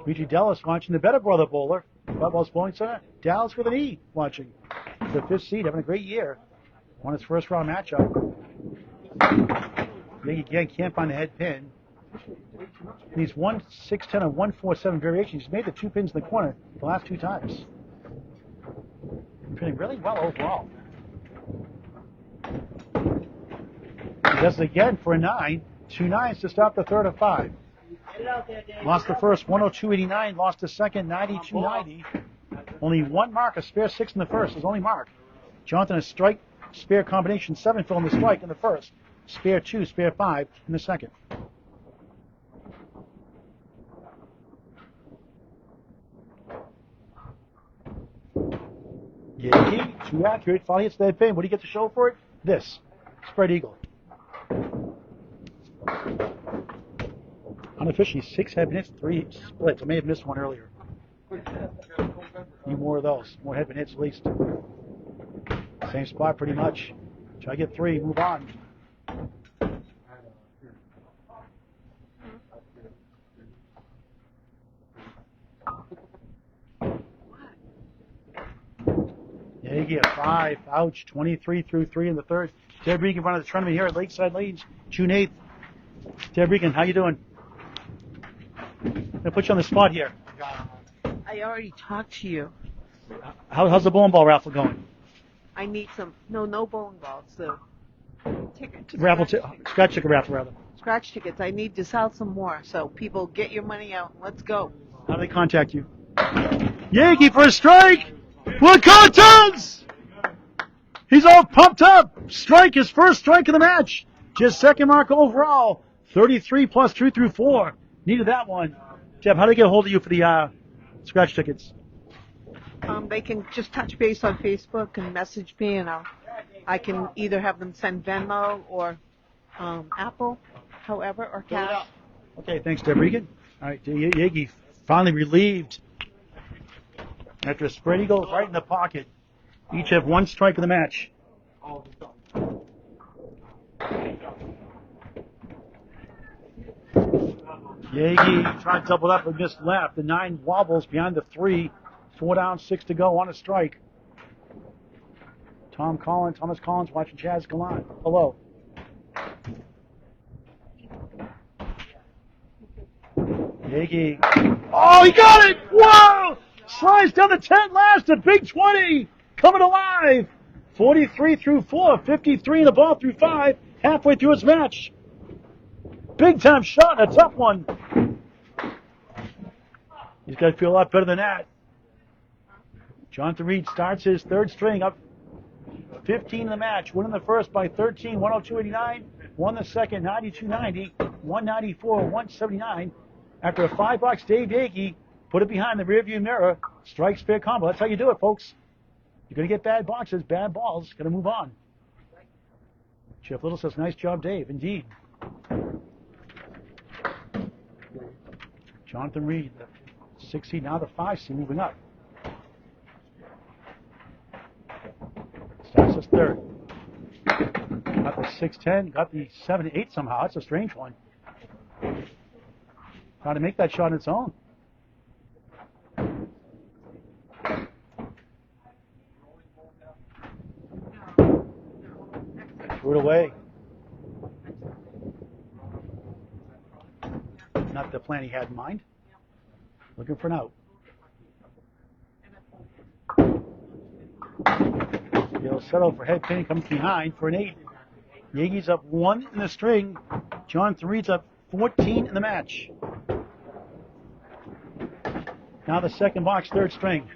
Luigi Dallas watching the better brother bowler. Butwell's Bowling Center. Dallas with an E watching. The 5th seed, having a great year. Won his first round matchup. Yagy again can't find the head pin. These 1-6-10 and 1-4-7 variations. He's made the 2 pins in the corner the last 2 times. Pinning really well overall. He does it again for a 9. 2 9s to stop the 3rd of 5. Lost the first 102.89. Lost the second 92.90. Only 1 mark, a spare 6 in the first. His only mark. Jonathan a strike, spare combination 7 fill in the strike in the first. Spare 2, spare 5 in the second. Yagy, too accurate. Finally hits that pin. What do you get to show for it? This. Spread eagle. Unofficially, 6 head hits, 3 splits. I may have missed one earlier. Need more of those. More head hits at least. Same spot pretty much. Try to get 3. Move on. Yagy at 5. Ouch. 23 through 3 in the third. Deb Regan running the tournament here at Lakeside Lanes, June 8th. Deb Regan, how you doing? I'm going to put you on the spot here. I already talked to you. How's the bowling ball raffle going? I need some, no bowling balls, so tickets. Scratch ticket raffle, rather. Scratch tickets. I need to sell some more, so people get your money out. Let's go. How do they contact you? Yagy for a strike! Look, contents! He's all pumped up. Strike, his first strike of the match. Just second mark overall. 33 plus 2 through 4. Needed that one. Jeff, how do they get a hold of you for the scratch tickets? They can just touch base on Facebook and message me, and I can either have them send Venmo or Apple, however, or cash. Okay, thanks, Deb Regan. All right, Yagy finally relieved. After a spread eagle right in the pocket. Each have one strike of the match. Yagy tried to double up but missed left. The 9 wobbles behind the 3. 4 down, 6 to go on a strike. Thomas Collins watching Chaz Gallant. Hello. Yagy. Oh, he got it! Whoa! Slides down the 10 last, a big 20. Coming alive. 43 through 4, 53 in the ball through 5. Halfway through his match. Big time shot, a tough one. He's got to feel a lot better than that. Jonathan Reid starts his third string up 15 in the match. Winning the first by 13, 102.89. Won the second, 92.90. 194, 179. After a $5, Dave Yagy put it behind the rearview mirror. Strike spare combo. That's how you do it, folks. You're going to get bad boxes, bad balls. Going to move on. Jeff Little says, nice job, Dave. Indeed. Jonathan Reid, the 6 seed, now the 5 seed, moving up. Starts his third. Got the 6-10, got the 7-8 somehow. That's a strange one. Trying to make that shot on its own. Threw it away. Not the plan he had in mind. Looking for an out. He'll settle for head pin, comes behind for an 8. Yagy's up 1 in the string. Jonathan Reid's up 14 in the match. Now the second box, third string.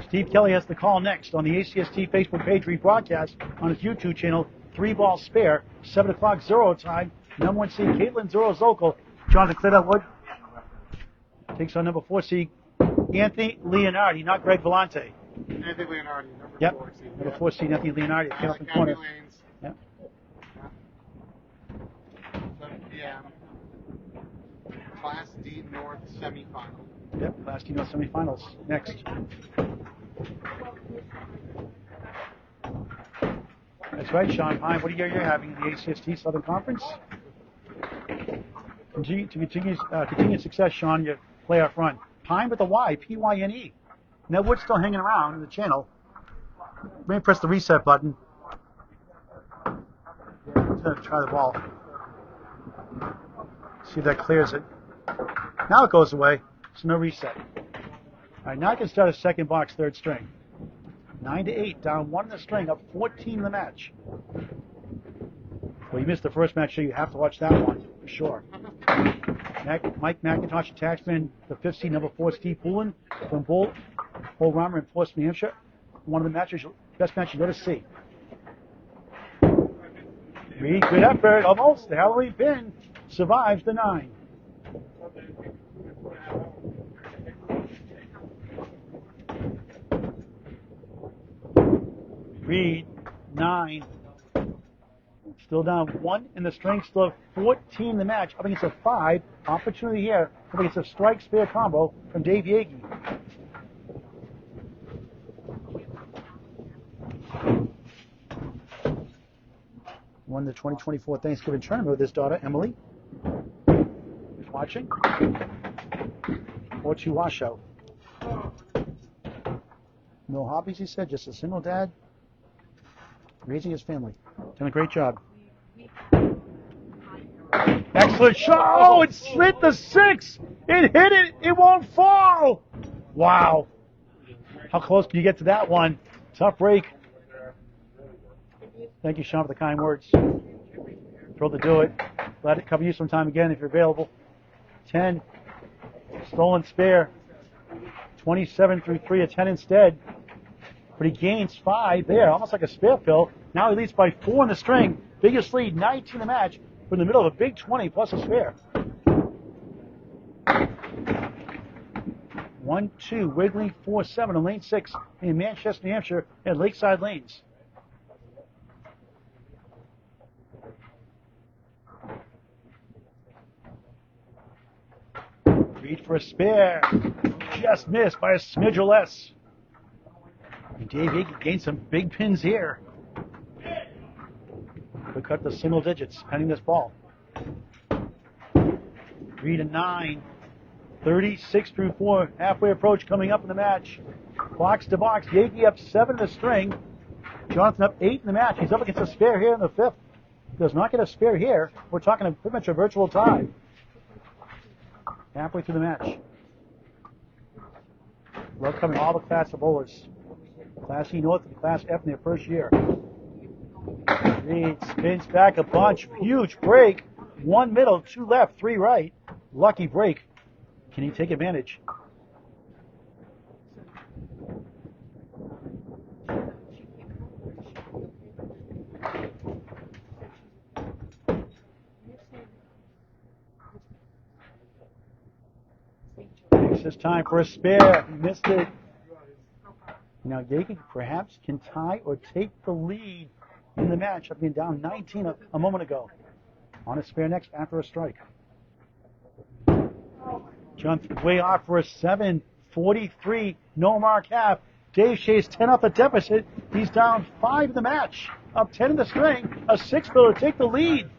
Steve Kelly has the call next on the ACST Facebook page rebroadcast on his YouTube channel. 3 balls spare, 7 o'clock zero time. Number 1 seed Caitlin Zoro Zokol. Jonathan, clear that wood. Takes on number 4 seed Anthony Leonardi, not Greg Vellante. Anthony Leonardi, number 4 seed. Number 4 seed Anthony Leonardi. Came up in corner. Lanes. Yep. 7 p.m. Class D North semifinal. Yep, Class D North semifinals. Next. That's right, Sean Pine. What year you're having in the ACST Southern Conference? Continued success, Sean, your playoff run. Pine with a Y, P-Y-N-E. Now Wood's still hanging around in the channel. Maybe press the reset button. I'm going to try the ball. See if that clears it. Now it goes away, so no reset. All right, now I can start a second box, third string. 9-8, down 1 in the string, up 14 in the match. Well, you missed the first match, so you have to watch that one, for sure. Mike McIntosh, taxman, the 5th seed, number 4, Steve Poulin, from Bull Rhymer in Forest, New Hampshire. One of the matches, best match you'll ever see. Reid, good effort, almost. The Halloween pin survives the 9. Reid, 9. Still down 1 in the string, still have 14 in the match. Up against a 5. Opportunity here. Up against a strike spare combo from Dave Yagy. Won the 2024 Thanksgiving tournament with his daughter, Emily. Who's watching. 4-2 washout. No hobbies, he said, just a single dad raising his family. Doing a great job. Excellent shot. Oh, it slid the 6. It hit it. It won't fall. Wow. How close can you get to that one? Tough break. Thank you, Sean, for the kind words. Thrilled to do it. Glad to cover you sometime again if you're available. 10. Stolen spare. 27 through 3, a 10 instead. But he gains 5 there, almost like a spare fill. Now he leads by 4 in the string. Biggest lead, 19 in the match. We're in the middle of a big 20 plus a spare. 1-2, Wiggly, 4-7 on lane 6 in Manchester, New Hampshire at Lakeside Lanes. Reid for a spare. Just missed by a smidge or less. And Dave Yagy gained some big pins here. Could cut the single digits, pending this ball. Reid a 9. 36 through 4. Halfway approach coming up in the match. Box to box. Yagy up 7 in the string. Jonathan up 8 in the match. He's up against a spare here in the 5th. Does not get a spare here. We're talking pretty much a virtual tie. Halfway through the match. Love coming all the Class of bowlers. Class E North and Class F in their first year. Reid spins back a bunch. Huge break. 1 middle, 2 left, 3 right. Lucky break. Can he take advantage? Takes his time for a spare. He missed it. Now Yagy perhaps can tie or take the lead in the match after being down 19 a moment ago. On a spare next after a strike. Jumped way off for a 7. 43. No mark half. Dave Shea's 10 off the deficit. He's down 5 in the match. Up 10 in the string. A 6-fielder to take the lead.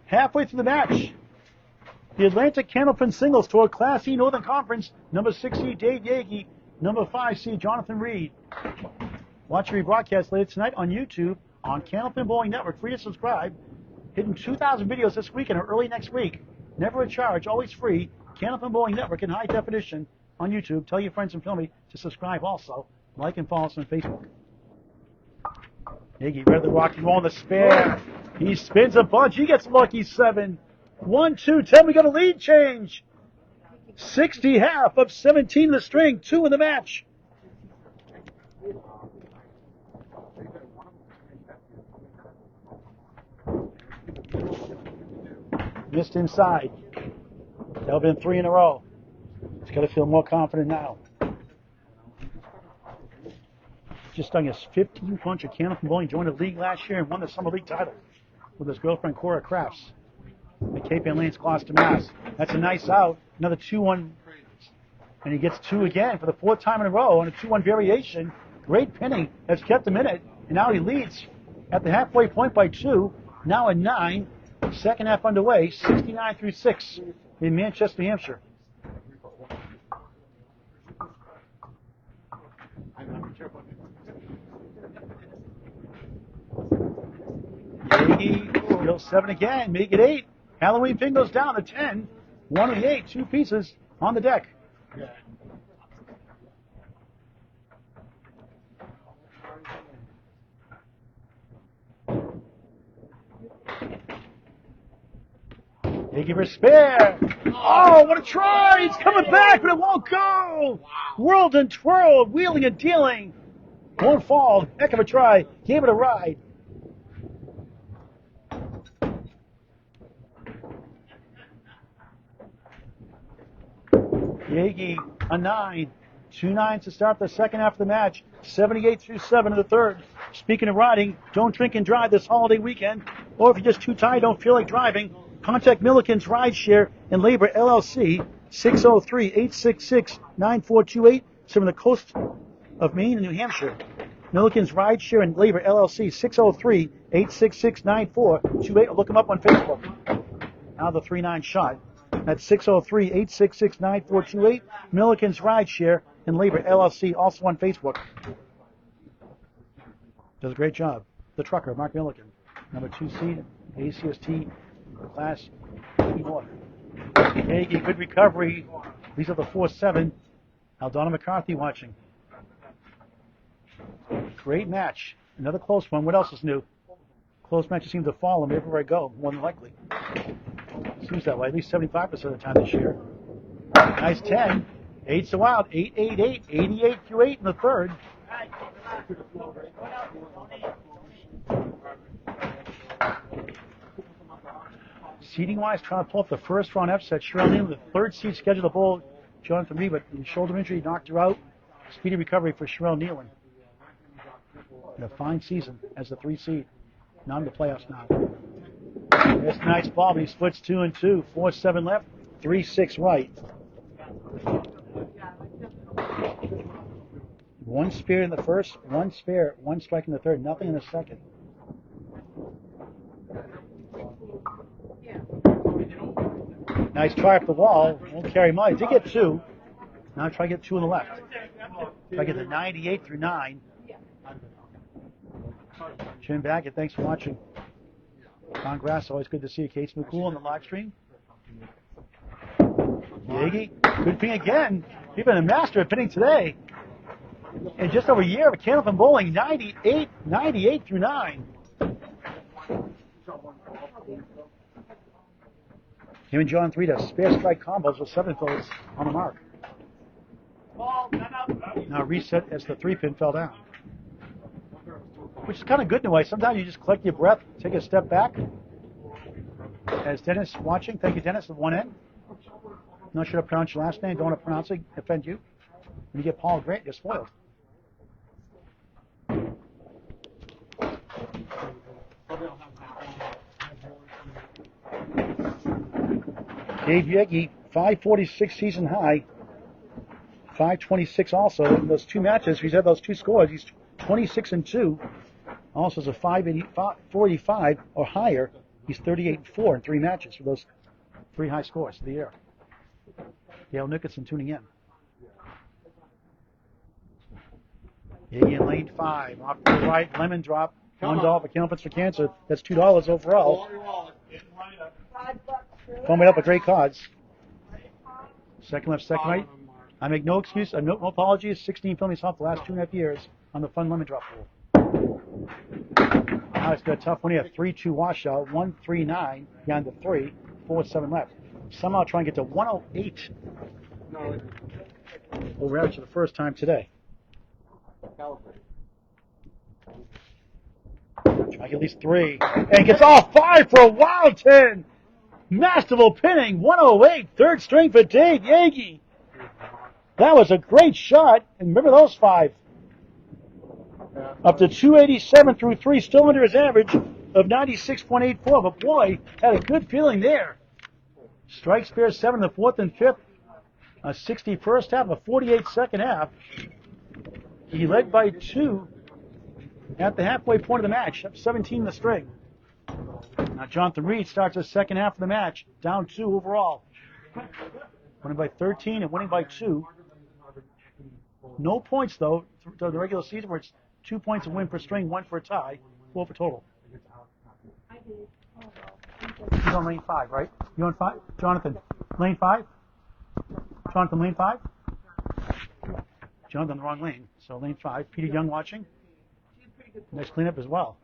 Halfway through the match. The Atlantic Candlepin Singles Tour Class E Northern Conference. Number 6 seed Dave Yagy. Number 5 seed Jonathan Reid. Watch your rebroadcast later tonight on YouTube on Candlepin Bowling Network. Free to subscribe. Hitting 2,000 videos this weekend or early next week. Never a charge, always free. Candlepin Bowling Network in high definition on YouTube. Tell your friends and family to subscribe also. Like and follow us on Facebook. Yagy ready to rock and roll on the spare. He spins a bunch. He gets lucky 7. 1, 2, 10. We got a lead change. 60 half of 17 in the string. 2 in the match. Missed inside. That'll been 3 in a row. He's got to feel more confident now. Just done his 15th punch at Candlepin Bowling. Joined the league last year and won the Summer League title with his girlfriend Cora Crafts at Cape Ann Lanes, Gloucester, Mass. That's a nice out. Another 2-1. And he gets 2 again for the 4th time in a row on a 2-1 variation. Great pinning has kept him in it. And now he leads at the halfway point by 2. Now at 9. Second half underway, 69 through 6 in Manchester, New Hampshire. Yagy steals 7 again, make it 8. Halloween pin goes down to 10. 1 of the 8, 2 pieces on the deck. Yagy for spare. Oh, what a try! He's coming back, but it won't go! Whirled and twirled, wheeling and dealing. Won't fall. Heck of a try. Gave it a ride. Yagy, a 9. 2 9s to start the second half of the match. 78 through 7 in the third. Speaking of riding, don't drink and drive this holiday weekend. Or if you're just too tired, don't feel like driving, contact Milliken's Rideshare and Labor LLC, 603-866-9428, serving the coast of Maine and New Hampshire. Milliken's Rideshare and Labor LLC, 603-866-9428. Look them up on Facebook. Now the 3-9 shot. at 603-866-9428. Milliken's Rideshare and Labor LLC, also on Facebook. Does a great job. The trucker, Mark Milliken, number 2 seed, ACST Class E North. Yagy, good recovery. These are the 4-7. Aldona McCarthy watching. Great match. Another close one. What else is new? Close matches seem to follow me everywhere I go, more than likely. Seems that way, at least 75% of the time this year. Nice 10. 8's so out. 8-8-8. 88-8 in the third. Seeding-wise, trying to pull up the first round upset. Cheryl Neal, the third seed, scheduled to bowl Jonathan Reid, but the shoulder injury knocked her out. Speedy recovery for Cheryl Nealon. And a fine season as the 3 seed. Not in the playoffs now. There's a nice ball, but he splits 2 and 2. 4-7 left, 3-6 right. 1 spare in the first, 1 spare, 1 strike in the third, nothing in the second. Nice try up the wall. Won't carry much. Did get 2. Now try to get 2 on the left. Try to get the 98 through 9. Jim Baggett, thanks for watching. Congrats, always good to see you. Kate McCool on the live stream. Yagy, good ping again. You've been a master at pinning today. In just over a year of Candlepin bowling, 98 through 9. Him and John 3 to spare strike combos with 7 fills on the mark. Now reset as the 3-pin fell down. Which is kind of good in a way. Sometimes you just collect your breath, take a step back. As Dennis watching, thank you, Dennis, at one end. Not sure to pronounce your last name. Don't want to pronounce it, offend you. When you get Paul Grant, you're spoiled. Dave Yagy, 546 season high. 526 also. In those 2 matches, he's had those 2 scores. He's 26 and 2. Also has a 485 or higher. He's 38 and 4 in 3 matches for those 3 high scores of the year. Dale Nicholson tuning in. Yagy in lane 5. Off to the right, lemon drop. $1 for Candlepins for Cancer. That's $2 overall. Foaming up with great cards. Second left, second right. I make no excuse, no apologies. 16 filmings off the last 2.5 years on the fun lemon drop pool. Now it's got a tough one here. 3-2 washout. 1-3-9 behind the 3. 4-7 left. Somehow try and get to 108. Over average for the first time today. Try to get at least 3. And gets all 5 for a wild 10. Masterful pinning. 108. Third string for Dave Yagy. That was a great shot. And remember those 5. Up to 287 through 3. Still under his average of 96.84. But boy, had a good feeling there. Strike spare 7 in the 4th and 5th. A 60 first half, a 48 second half. He led by 2 at the halfway point of the match, up 17 in the string. Now Jonathan Reid starts the second half of the match, down 2 overall. Winning by 13 and winning by 2. No points, though, to the regular season, where it's 2 points a win per string, 1 for a tie, 4 for total. He's on lane 5, right? You on 5? Jonathan, lane 5? Jonathan, lane 5? Jonathan, the wrong lane. So lane 5. Peter Young watching. Nice cleanup as well.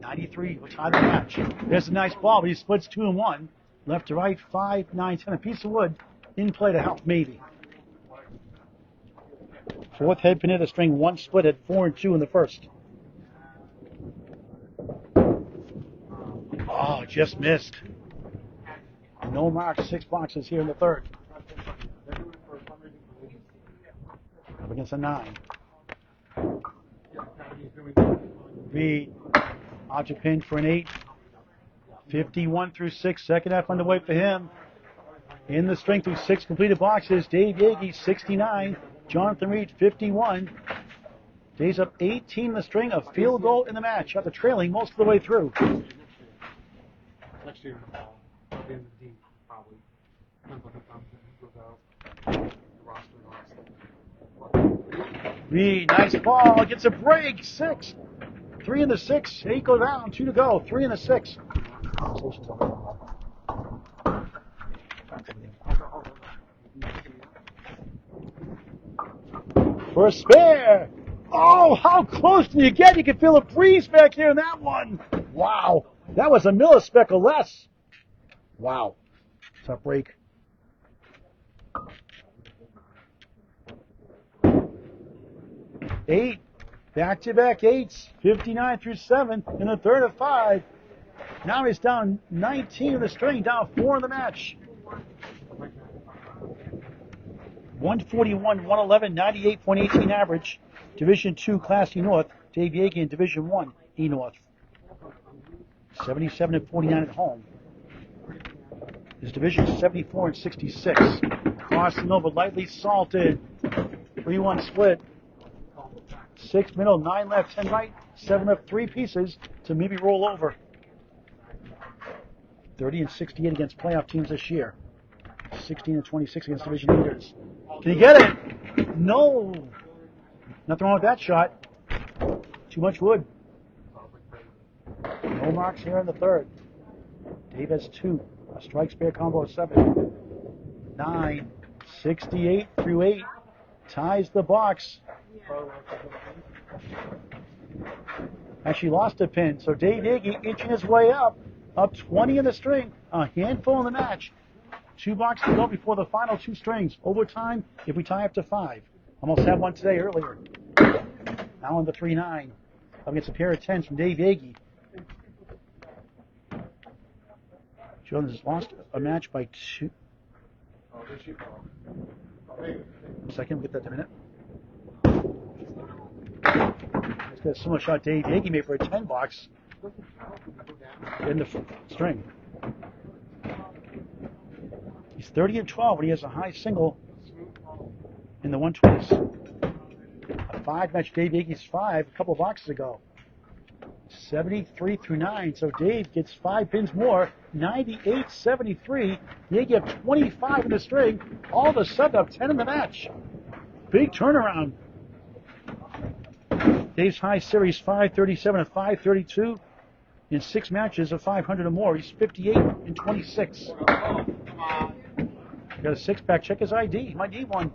93 will tie the match. There's a nice ball, but he splits 2 and 1. Left to right, 5, 9, 10. A piece of wood in play to help, maybe. 4th head pin of the string, 1 split at 4 and 2 in the first. Oh, just missed. No marks, 6 boxes here in the third. Up against a 9. Reid, object pin for an 8. 51 through 6, second half underway for him. In the string through 6 completed boxes, Dave Yagy, 69. Jonathan Reid, 51. Dave's up 18 in the string, a field goal in the match after trailing most of the way through. Next year, I'll be in the D, probably. Depends on who comes in, who goes. The roster and all that. Reid, nice ball, gets a break, 6. 3 in the 6, 8 go down, 2 to go, 3 in the 6. For a spare. Oh, how close do you get? You can feel a breeze back here in that one. Wow, that was a millispeck or less. Wow, tough break. Eight, back-to-back 8s, 59 through 7 in the third of 5. Now he's down 19 in the string, down 4 in the match. 141, 111, 98.18 average. Division 2 Class E North. Dave Yagy in Division 1 E North. 77 and 49 at home. His division 74 and 66. Crossing over, lightly salted. 3-1 split. 6 middle, 9 left, 10 right, 7 left, 3 pieces to maybe roll over. 30 and 68 against playoff teams this year. 16 and 26 against division leaders. Can you get it? No. Nothing wrong with that shot. Too much wood. No marks here in the third. Dave has 2. A strike spare combo of 7. 9. 68 through 8. Ties the box. Actually lost a pin. So Dave Yagy inching his way up 20 in the string. A handful in the match. 2 boxes to go before the final 2 strings. Overtime if we tie up to 5. Almost had one today earlier. Now on the 3-9. Up against a pair of 10s from Dave Yagy. Jones has lost a match by 2. Second, we'll get that in a minute. Let's get a similar shot Dave Yagy made for a 10 box in the string. He's 30 and 12 when he has a high single in the 120s. A 5 match Dave Yagy's 5 a couple of boxes ago. 73 through 9. So Dave gets 5 pins more. 98-73. Yagy up 25 in the string. All of a sudden up 10 in the match. Big turnaround. Dave's high series 537 and 532 in 6 matches of 500 or more. He's 58 and 26. Got a 6-pack. Check his ID. He might need one.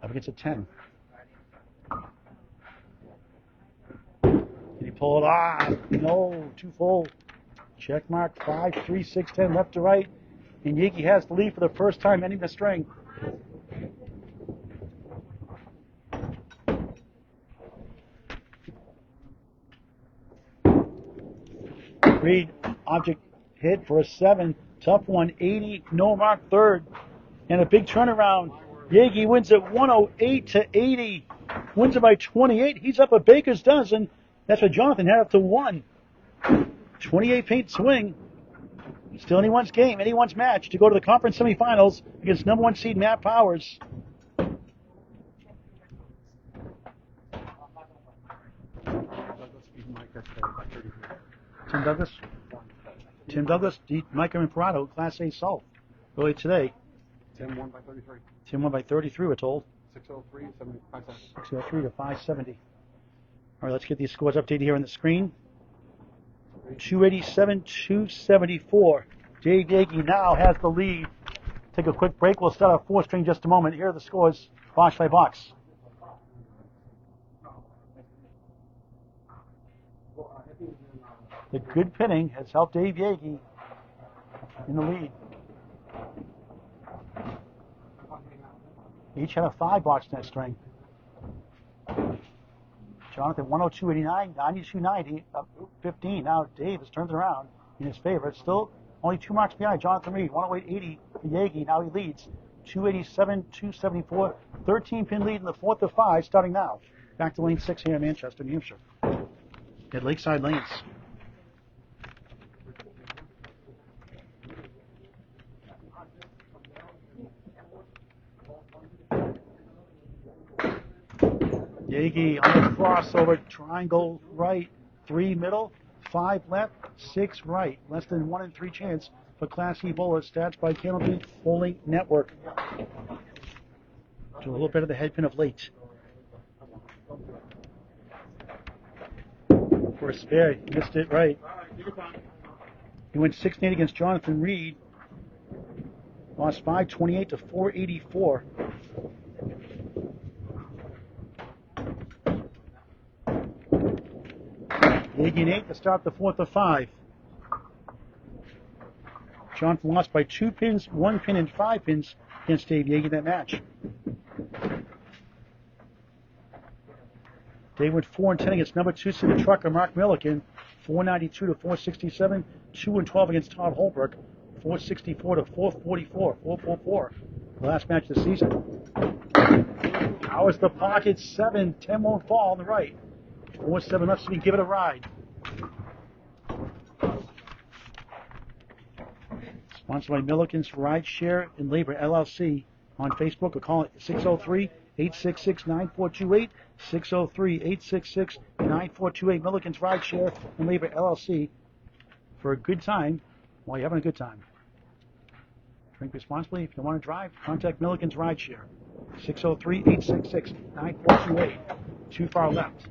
Up against a 10. Did he pull it off? No, too full. Check mark 5, 3, 6, 10, left to right. And Yagy has the lead for the first time ending the string. Reid, object hit for a 7. Tough one, 80, no mark third. And a big turnaround. Yagy wins it 108-80. Wins it by 28. He's up a baker's dozen. That's what Jonathan had up to 1. 28-paint swing. Still anyone's game, anyone's match to go to the conference semifinals against number 1 seed Matt Powers. Tim Douglas, Micah Imperato, Class A South. Early today. Tim won by 33. Tim won by 33, we're told. 603, 570. 603 to 570. All right, let's get these scores updated here on the screen. 287, 274. Dave Yagy now has the lead. Take a quick break. We'll start our 4-string just a moment. Here are the scores, box by box. The good pinning has helped Dave Yagy in the lead. Each had a 5-box net string. Jonathan 102.89, 92.90, up 15. Now Dave has turned it around in his favor. It's still only 2 marks behind. Jonathan Reid 108.80 for Yagy. Now he leads 287, 274, 13-pin lead in the 4th of 5 starting now. Back to lane 6 here in Manchester, New Hampshire. At Lakeside Lanes. Yagy on the crossover, triangle right, 3 middle, 5 left, 6 right. Less than 1 in 3 chance for Class E bowlers. Stats by Canopy Bowling Network. To a little bit of the head pin of late. For a spare, he missed it right. He went 6-8 against Jonathan Reid. Lost 528 to 484. Yagy and 8 to start the 4th of 5. Jonathan lost by 2 pins, 1 pin, and 5 pins against Dave Yagy in that match. Dave went 4-10 against number 2 seeded trucker Mark Milliken, 492 to 467, 2-12 against Todd Holbrook, 464 to 444, 444. The last match of the season. Powers the pocket, 7, 10 won't fall on the right. 4-7 left, so we can give it a ride. Sponsored by Milliken's Ride Share and Labor LLC on Facebook, or call it 603-866-9428, 603-866-9428, Milliken's Ride Share and Labor LLC, for a good time while you're having a good time. Drink responsibly. If you want to drive, contact Milliken's Ride Share, 603-866-9428. Too far left.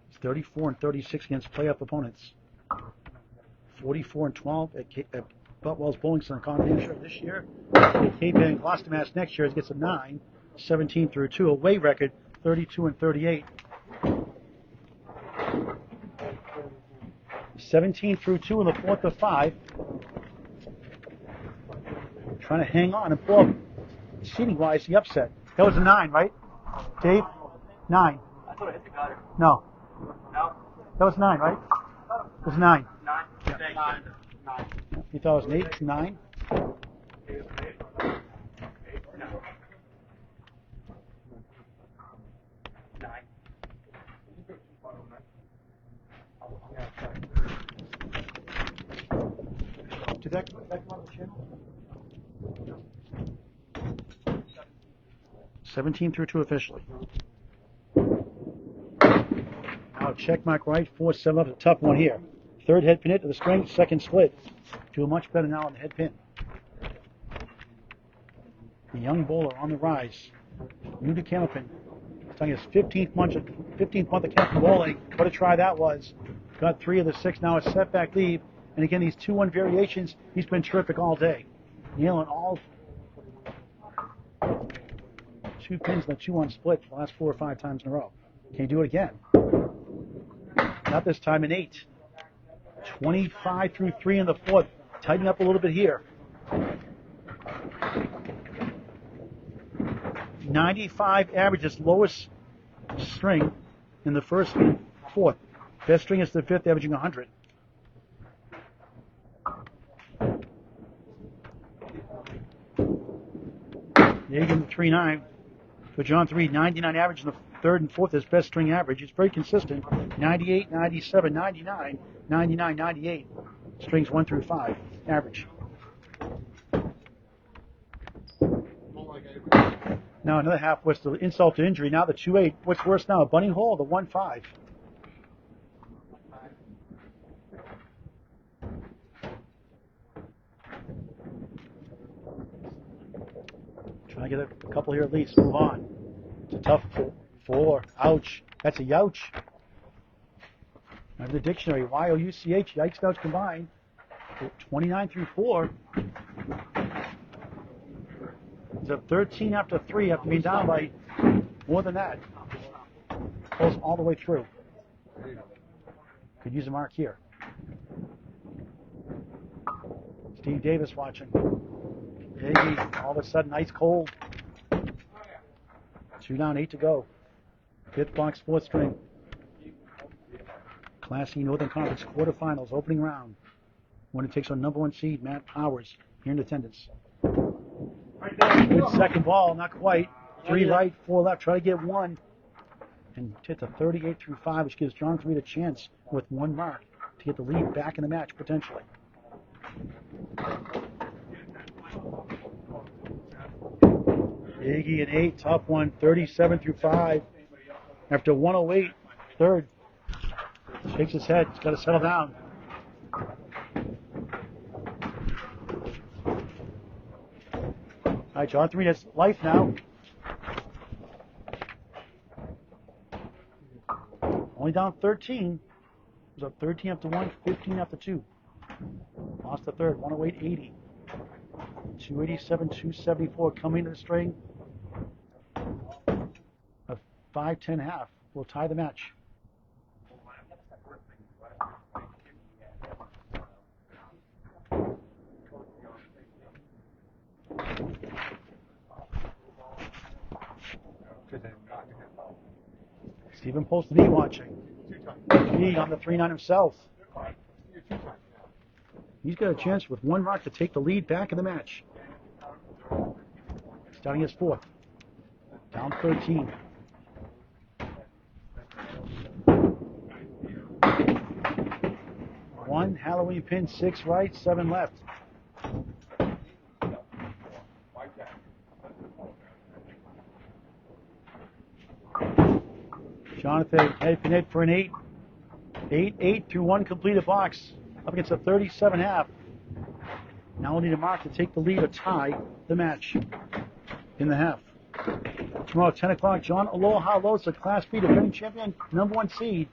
It's 34-36 against playoff opponents. 44-12 at Butwell's Bowling Center, Convention this year. Cape Ann and Gloucester, Mass next year gets a 9, 17 through 2. Away record 32-38. 17 through 2 in the 4th of 5. Trying to hang on and pull up seating-wise the upset. That was a 9, right, Dave? 9. I thought I hit the gutter. No. No? That was 9, right? It was 9. 9? Yeah. 9. You thought it was an 8? 9? No. 9. Did that come on the channel? 17 through 2 officially. Now check mark right, 4-7 up, a tough one here. Third head pin hit to the string, second split. Doing much better now on the head pin. The young bowler on the rise. New to Candlepin. Telling his 15th month of Candlepin bowling. What a try that was. Got 3 of the 6 now, a setback lead. And again, these 2-1 variations, he's been terrific all day. Nailing all 2 pins in the 2-1 split the last 4 or 5 times in a row. Can he do it again? Not this time, an 8. 25 through 3 in the 4th. Tighten up a little bit here. 95 averages, lowest string in the 1st and 4th. Best string is the 5th, averaging 100. Yagy 3-9. For John 3, 99 average in the 3rd and 4th, his best string average. It's very consistent. 98, 97, 99, 99, 98. Strings 1 through 5, average. Now another half was the insult to injury. Now the 2-8. What's worse now, a bunny hole or the 1-5? Trying to get a couple here at least. Move on. It's a tough 4. Ouch. That's a youch. Remember the dictionary. Y-O-U-C-H. Yikes, ouch combined. 29 through 4. It's up 13 after 3 after being down by more than that. Pulls all the way through. Could use a mark here. Steve Davis watching. Yagy, all of a sudden ice cold. 2 down, 8 to go. 5th box, 4th string. Class E Northern Conference quarterfinals, opening round. Winner takes on number 1 seed, Matt Powers, here in attendance. Good second ball, not quite. 3 right, 4 left. Try to get 1. And hit to 38 through 5, which gives John Reid a chance with 1 mark to get the lead back in the match, potentially. Yagy an 8, tough one, 37 through 5. After 108, third. Shakes his head. He's got to settle down. All right, Jonathan Reid has life now. Only down 13. He was up 13 after 1, 15 after 2. Lost the third, 108.80. 287, 274 coming to the string. A 5-10 half will tie the match. Stephen posted me watching. He on the 3-9 himself. He's got a chance with one rock to take the lead back in the match. Starting his fourth. Down 13. One Halloween pin, 6 right, 7 left. Jonathan head for an 8. 8 through 1 completed box. Up against a 37 half. Now we'll need a mark to take the lead or tie the match in the half. Tomorrow, 10 o'clock, John Aloha Lowe's, the Class B defending champion, number 1 seed.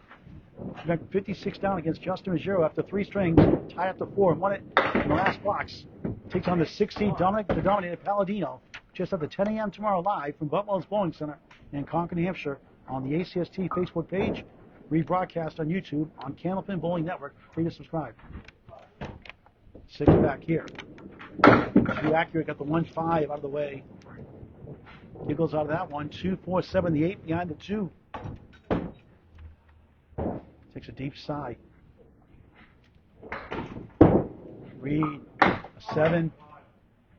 He got 56 down against Justin Ruggiero after 3 strings, tied after 4, and won it in the last box. Takes on the 6 seed Dominic the Dominator Palladino just after 10 a.m. tomorrow live from Butler's Bowling Center in Concord, New Hampshire on the ACST Facebook page. Rebroadcast on YouTube on Candlepin Bowling Network. Free to subscribe. 6 back here. Too accurate. Got the 1-5 out of the way. Giggles out of that one. 2-4-7. The 8 behind the 2. Takes a deep sigh. Reid a 7.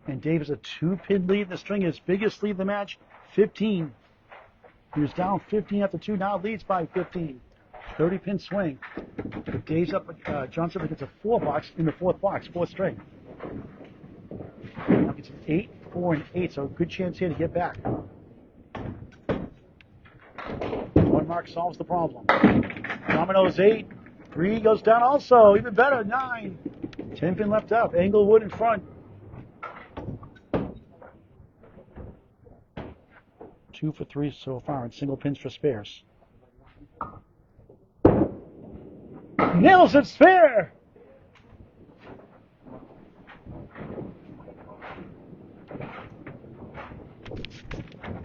And Dave is a 2-pin lead in the string. His biggest lead in the match. 15. He was down 15 after 2. Now leads by 15. 30-pin swing. Dave's up. Johnson gets a 4 box in the 4th box, 4th string. Now gets an 8, 4, and 8, so a good chance here to get back. One mark solves the problem. Domino's 8. Reid goes down also. Even better, 9. 10-pin left up. Englewood in front. 2 for 3 so far, and single pins for spares. Nails it, spare!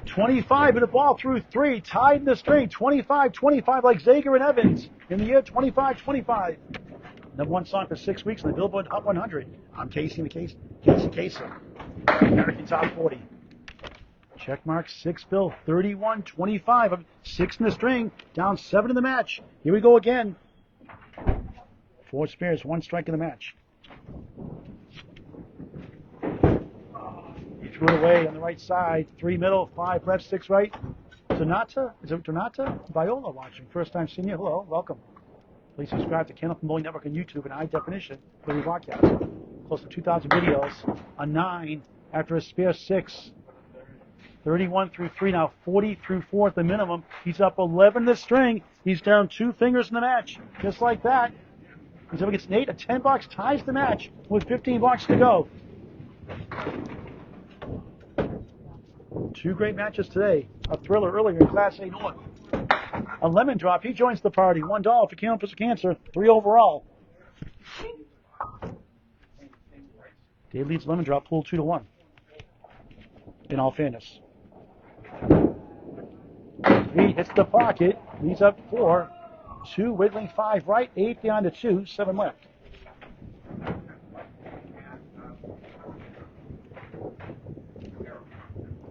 $25 in the ball through 3, tied in the string. 25-25 like Zager and Evans in the year 25-25. Number 1 song for 6 weeks on the Billboard Hot 100. I'm Casey Kasem. American Top 40. Check mark 6 bill, 31-25. 6 in the string, down 7 in the match. Here we go again. 4 spares, 1 strike in the match. He threw it away on the right side. 3 middle, 5 left, 6 right. Donata, is it Donata? Viola watching. First time seeing you. Hello, welcome. Please subscribe to Candlepin Bowling Network on YouTube in high definition for your broadcast. Close to 2,000 videos. A 9 after a spare 6. 31 through 3 now, 40 through 4 at the minimum. He's up 11 in the string. He's down 2 fingers in the match. Just like that. He's up against an 8. A 10 box ties the match with 15 blocks to go. 2 great matches today. A thriller earlier in Class A North. A lemon drop. He joins the party. $1 for Candlepin Cancer. 3 overall. Dave leads lemon drop pool 2-1. In all fairness. Reid hits the pocket. He's up 4. 2 wiggling 5 right. 8 behind the 2. 7 left.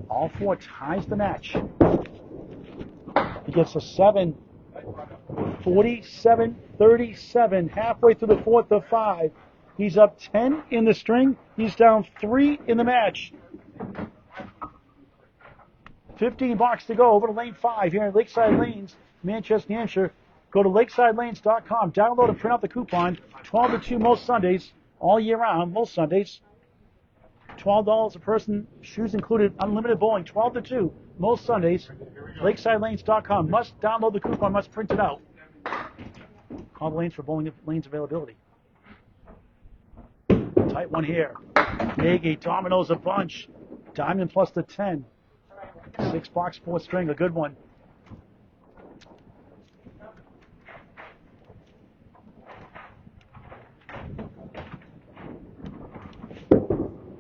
All 4 ties the match. He gets a 7. 47-37. Halfway through the 4th to 5. He's up 10 in the string. He's down 3 in the match. 15 blocks to go over to lane 5 here in Lakeside Lanes, Manchester, New Hampshire. Go to lakesidelanes.com. Download and print out the coupon. 12 to 2 most Sundays, all year round, most Sundays. $12 a person, shoes included, unlimited bowling, 12 to 2, most Sundays. LakesideLanes.com. Must download the coupon, must print it out. Call the lanes for bowling lanes availability. Tight one here. Yagy dominoes a bunch. Diamond plus the 10. 6 box, 4 string, a good one.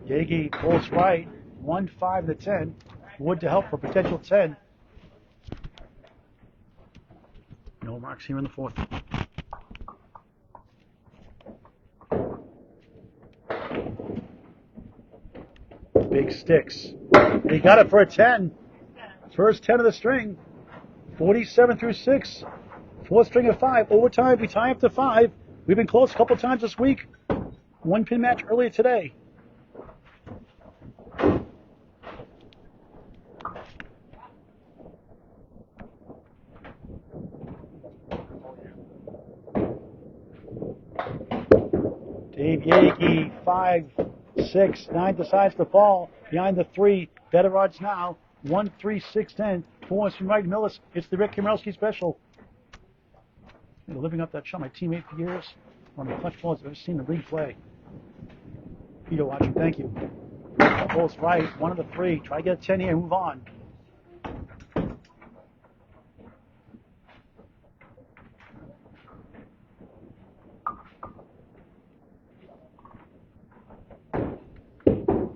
Yagy pulls right, 1-5 to 10. Wood to help for potential 10. No marks here in the fourth. Big sticks. And he got it for a 10. First 10 of the string. 47 through 6. Fourth string of 5. Overtime, we tie up to 5. We've been close a couple times this week. 1 pin match earlier today. Dave Yagy, 5, 6, 9 decides to fall. Behind the 3, better odds now. 1, 3, 6, 10. 4 from Mike Millis. It's the Rick Kamarowski special. Living up that shot, my teammate for years. One of the clutch balls I've ever seen in the league play. Peter watching, thank you. Pulls right, 1 of the 3. Try to get a 10 here and move on.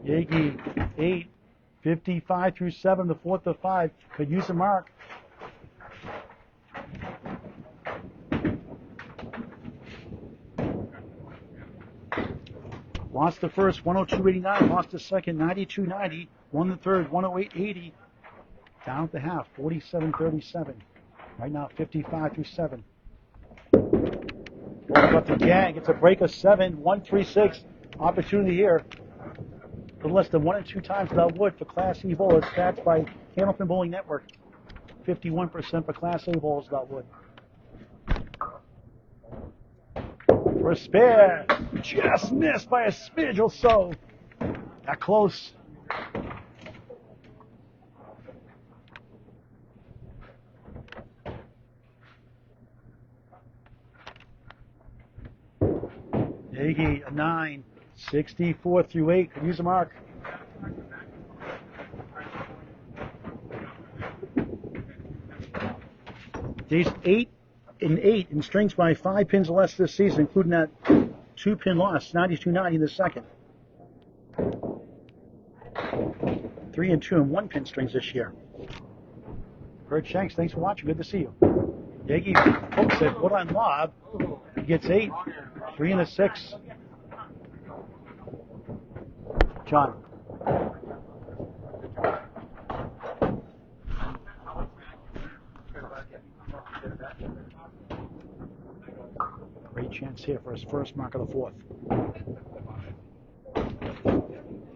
Yagy, 8, 55 through 7, the 4th of 5. Could use a mark. Lost the first, 102.89. Lost the second, 92.90. Won the third, 108.80. Down at the half, 47.37. Right now, 55 through 7. Goes up to Gang. It's a break of 7, 136. Opportunity here. A little less than 1 and 2 times without wood for Class E bowlers. Stats by Hamilton Bowling Network. 51% for Class A bowlers without wood. For a spare. Just missed by a smidge or so. That close. Yagy, a 9. 64 through 8. Could use a mark. He's 8 and 8 in strings by 5 pins or less this season, including that 2-pin loss, 92.90 in the second. 3 and 2 and 1-pin strings this year. Kurt Shanks, thanks for watching. Good to see you. Yagy hooks it, put on lob. He gets 8, 3 and a 6. John. Great chance here for his first mark of the 4th.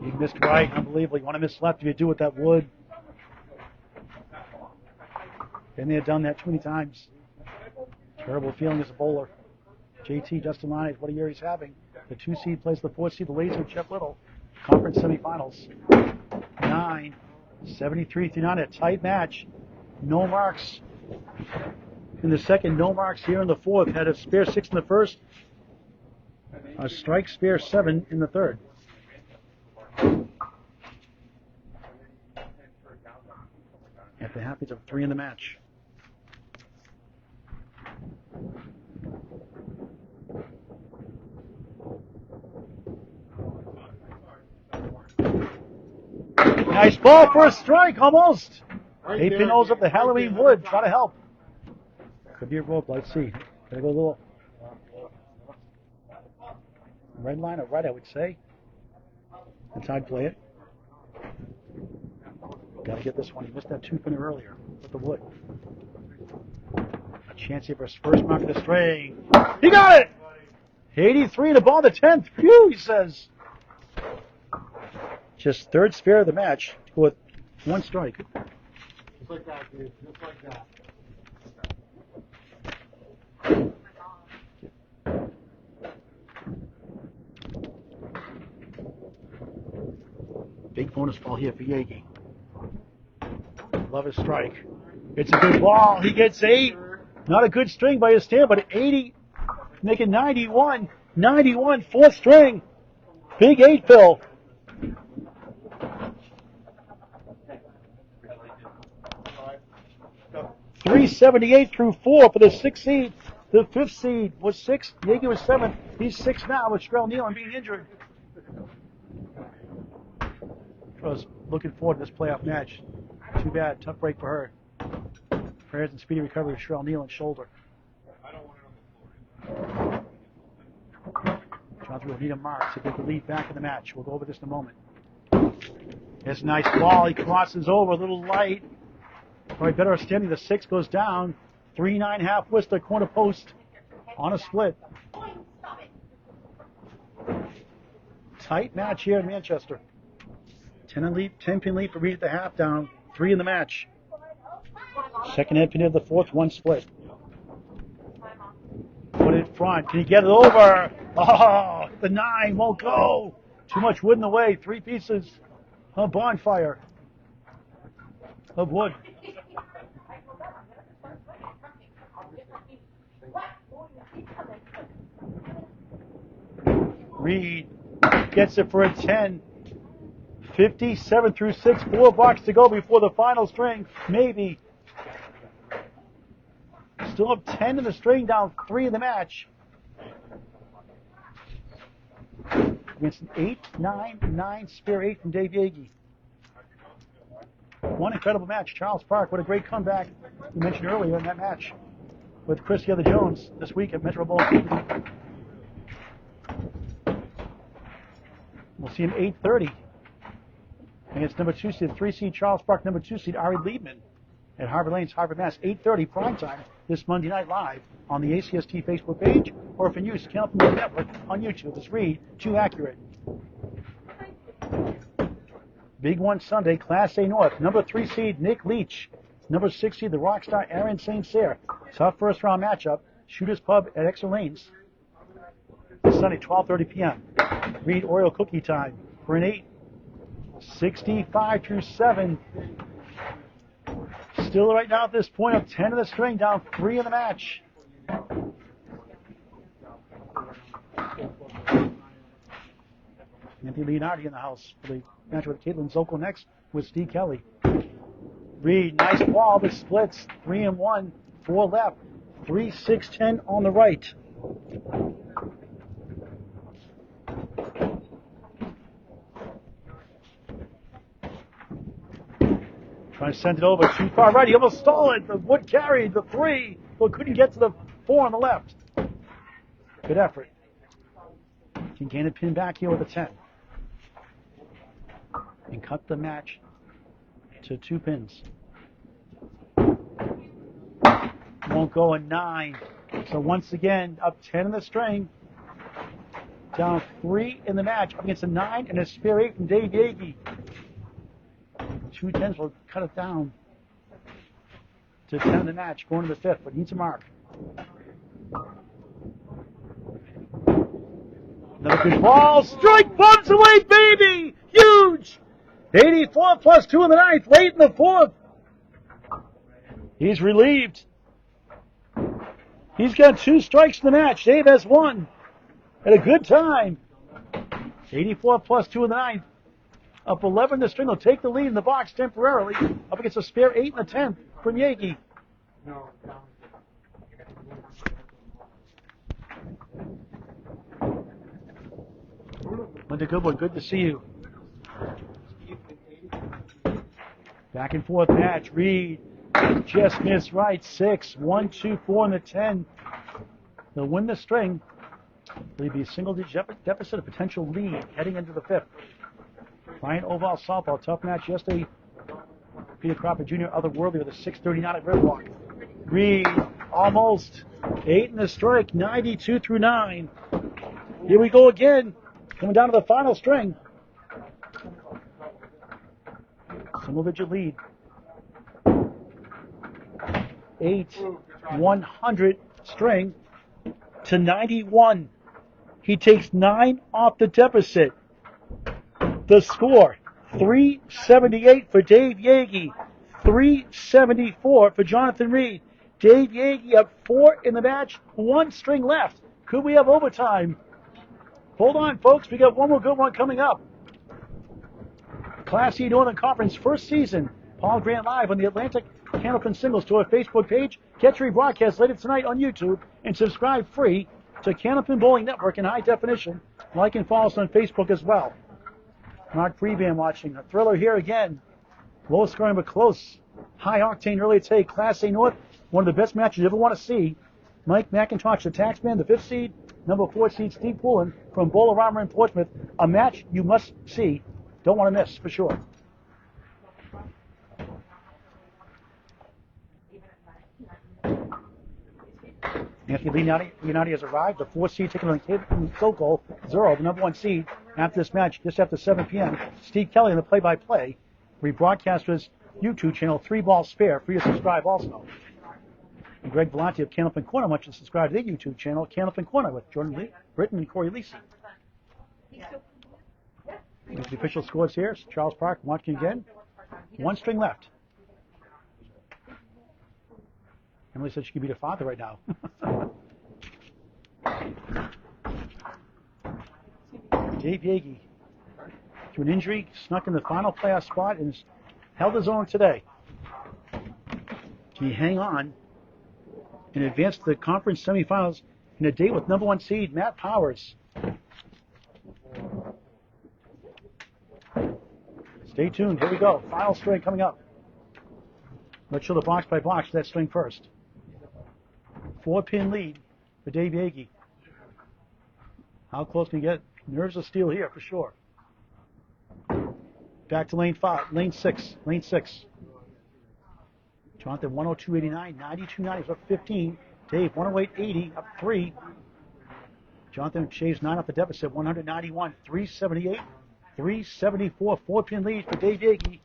He missed right, unbelievable. You want to miss left if you do with that wood. Been there, done that too many times. Terrible feeling as a bowler. JT, Justin Lyons, what a year he's having. The 2 seed plays the 4 seed, the Laser, Jeff Little. Conference semifinals. 9, 73 through 9, a tight match. No marks in the second, no marks here in the 4th. Had a spare 6 in the first, a strike spare 7 in the third. At the half, it's a 3 in the match. Nice ball for a strike, almost. 8-pin nose up the Halloween wood. Try to help. Could be a rope. Let's see. Gotta go a little red line or right, I would say. That's how I'd play it. Gotta get this one. He missed that 2-pinner earlier with the wood. A chance here for his first mark of the string. He got it! 83 to ball the 10th. Phew, he says. Just third spare of the match to go with 1 strike. Just like that, dude. Just like that. Big bonus ball here for Yagy. Love his strike. It's a good ball. He gets 8. Not a good string by his stand, but 80, making 91. 91, fourth string. Big 8 fill. .378 through 4 for the 6th seed. The 5th seed was 6. Yagy was 7th. He's 6 now with Sherelle Nealon being injured. I was looking forward to this playoff match. Too bad. Tough break for her. Prayers and speedy recovery of Sherelle Nealon's shoulder. Jonathan will need a mark to get the lead back in the match. We'll go over this in a moment. It's a nice ball. He crosses over. A little light. Probably better standing. The 6 goes down. 3-9-1/2 Worcester corner post on a split. Tight match here in Manchester. 10-pin lead for Reid at the half, down 3 in the match. Second head pin of the 4th, 1 split. Put it in front. Can he get it over? Oh, the 9 won't go. Too much wood in the way. 3 pieces of bonfire of wood. Reid gets it for a 10. 57 through 6, 4 blocks to go before the final string. Maybe. Still up 10 in the string, down 3 in the match. Against an 8-9-9 spare 8 from Dave Yagy. One incredible match. Charles Park, what a great comeback. We mentioned earlier in that match with Chris the Other Jones this week at Metro Bowl. We'll see him 8:30 against number 2 seed, 3 seed Charles Park, number 2 seed Ari Liebman at Harvard Lane's Harvard Mass. 8:30 primetime this Monday night live on the ACST Facebook page, or if in use, Canal Media Network on YouTube. It's Reid, Too Accurate. Big one Sunday, Class A North. Number 3 seed Nick Leach. Number 6 seed the rock star Aaron St. Cyr. Tough first round matchup. Shooters Pub at Exeter Lanes. This Sunday, 12:30 p.m. Reid Oreo cookie time for an 8. 65 through 7. Still right now at this point of 10 in the string, down 3 in the match. Anthony Leonardi in the house for the match with Caitlin Zoko next with Steve Kelly. Reid, nice ball, but splits 3-1, 4 left, 3-6-10 on the right. Trying to send it over too far right. He almost stole it. The wood carried the 3, but couldn't get to the 4 on the left. Good effort. Can gain a pin back here with a 10. And cut the match to 2 pins. Won't go a 9. So once again, up 10 in the string. Down 3 in the match. Up against a 9 and a spare 8 from Dave Yagy. 2 10s will cut it down to 10 in the match, going to the 5th, but needs a mark. Another good ball. Strike bumps away, baby! Huge! 84 plus 2 in the 9th, late in the 4th. He's relieved. He's got 2 strikes in the match. Dave has 1. At a good time. 84 plus 2 in the 9th. Up 11 in the string. He'll take the lead in the box temporarily. Up against a spare 8 in the 10th from Yagy. Linda Goodwood, good to see you. Back and forth match. Reid just missed right. 6, 1, 2, 4 in the 10. They'll win the string. There'll be a single-digit deficit of potential lead heading into the 5th. Ryan Oval softball, tough match yesterday. Peter Cropper Jr. otherworldly with a 6:39 at Riverwalk. Reid almost 8 in the strike, 92 through 9. Here we go again, coming down to the final string. Single-digit lead. 8, 100 string to 91. He takes 9 off the deficit. The score, 378 for Dave Yagy. 374 for Jonathan Reid. Dave Yagy up 4 in the match. 1 string left. Could we have overtime? Hold on, folks. We got one more good one coming up. Class E Northern Conference first season. Paul Grant live on the Atlantic Candlepin Singles Tour Facebook page. Catch rebroadcast later tonight on YouTube and subscribe free to Candlepin Bowling Network in high definition. Like and follow us on Facebook as well. Mark Freeban watching. A thriller here again. Low scoring but close. High octane early today. Class A North. One of the best matches you ever want to see. Mike McIntosh, the taxman, the 5th seed. Number 4 seed Steve Poulin from Bolorama in Portsmouth. A match you must see. Don't want to miss for sure. Anthony Leonardi has arrived. The 4th seed taking on Kid Sokol, Zero, the number 1 seed. After this match, just after 7 p.m., Steve Kelly on the play-by-play. Rebroadcasters YouTube channel 3 Balls Spare. For you to subscribe also. And Greg Vellante of Candlepin Corner wants you to subscribe to their YouTube channel, Candlepin Corner, with Jordan Britton and Corey Lisi. The official scores here. Charles Park watching again. 1 string left. Emily said she could be the father right now. Dave Yagy, through an injury, snuck in the final playoff spot and has held his own today. Can he hang on and advance to the conference semifinals in a date with number 1 seed Matt Powers? Stay tuned. Here we go. Final string coming up. Let's show the box by box that string first. 4-pin lead for Dave Yagy. How close can he get? Nerves of steel here for sure. Back to lane 6. Jonathan 102.89, 92.90 up 15. Dave 108.80 up 3. Jonathan shaves 9 off the deficit, 191, 378, 374. 4-pin lead for Dave Yagy.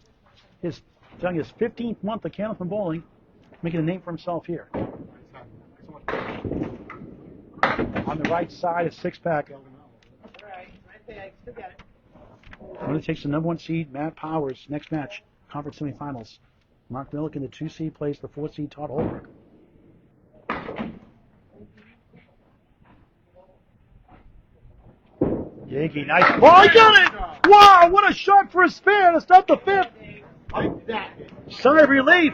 His 15th month of Candlepin bowling, making a name for himself here. On the right side, a 6-pack. Winner takes the number 1 seed, Matt Powers. Next match, conference semifinals. Mark Milliken, the 2 seed, plays the 4 seed, Todd Holbrook. Yagy, nice ball. I got it! Wow, what a shot for a spare to start the 5th. Sigh of relief.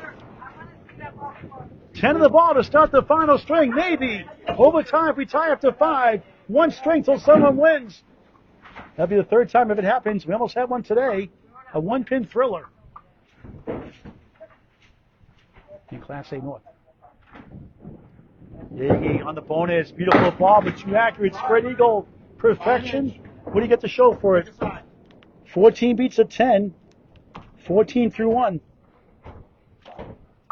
10 of the ball to start the final string. Maybe overtime if we tie up to 5. 1 string till someone wins. That'll be the 3rd time if it happens. We almost had one today. A 1-pin thriller. In Class A North. Yagy on the bonus. Beautiful ball, but too accurate. Spread eagle. Perfection. What do you get to show for it? 14 beats a 10. 14 through 1.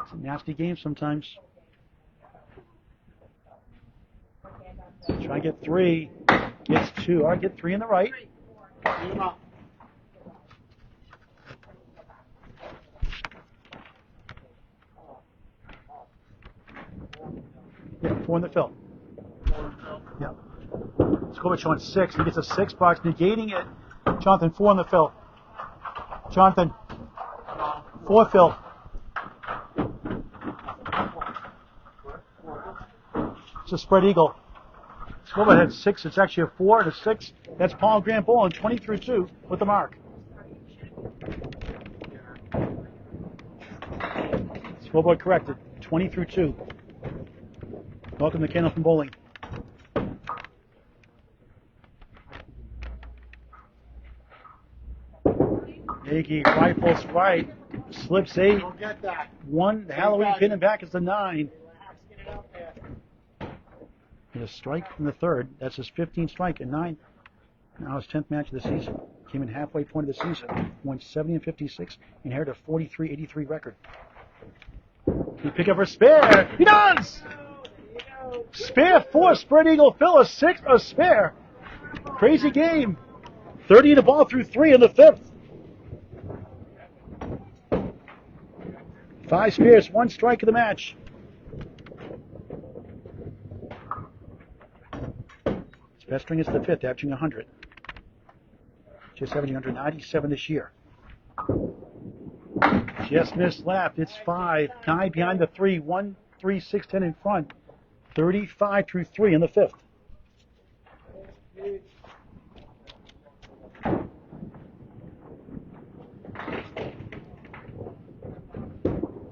It's a nasty game sometimes. Try and get 3. Gets 2. All right, get 3 in the right. Yeah, 4 in the fill. Yeah. Skovic on 6. He gets a 6 box, negating it. Jonathan, 4 in the fill. Jonathan, 4 fill. It's a spread eagle. Skovic had 6. It's actually a 4 and a 6. That's Paul Grant bowling 20 through 2 with the mark. Scoreboard corrected. 20 through 2. Welcome to Candlepin Bowling. Yagy rifles right, slips 8. 1, the Halloween pin and back is the 9. And a strike from the 3rd. That's his 15th strike and 9. Now his 10th match of the season. Came in halfway point of the season. Won 70 and 56. Inherited a 43-83 record. He pick up a spare. He does! Spare 4, spread eagle fill, a 6, a spare. Crazy game. 30 in the ball through 3 in the 5th. 5 spares, 1 strike of the match. His best string is the 5th, averaging 100. Just 197 this year. Just missed left. It's 5. 9 behind the 3. 1, 3, 6, 10 in front. 35 through 3 in the 5th.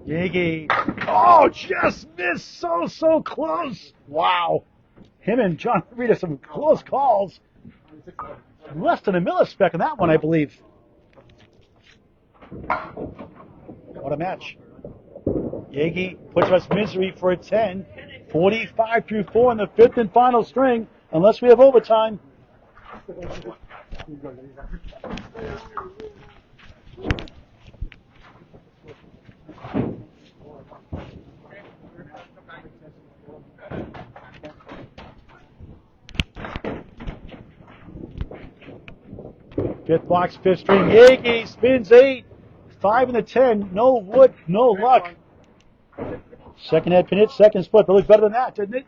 Yagy. Oh, just missed. So close. Wow. Him and John Reid have some close calls. Less than a millisecond on that one, I believe. What a match. Yagy puts us misery for a 10. 45 through 4 in the 5th and final string, unless we have overtime. Fifth box, 5th string. Yagy spins 8. 5 in the 10. No wood, no luck. Second head pin hit, second split. But it looked better than that, didn't it?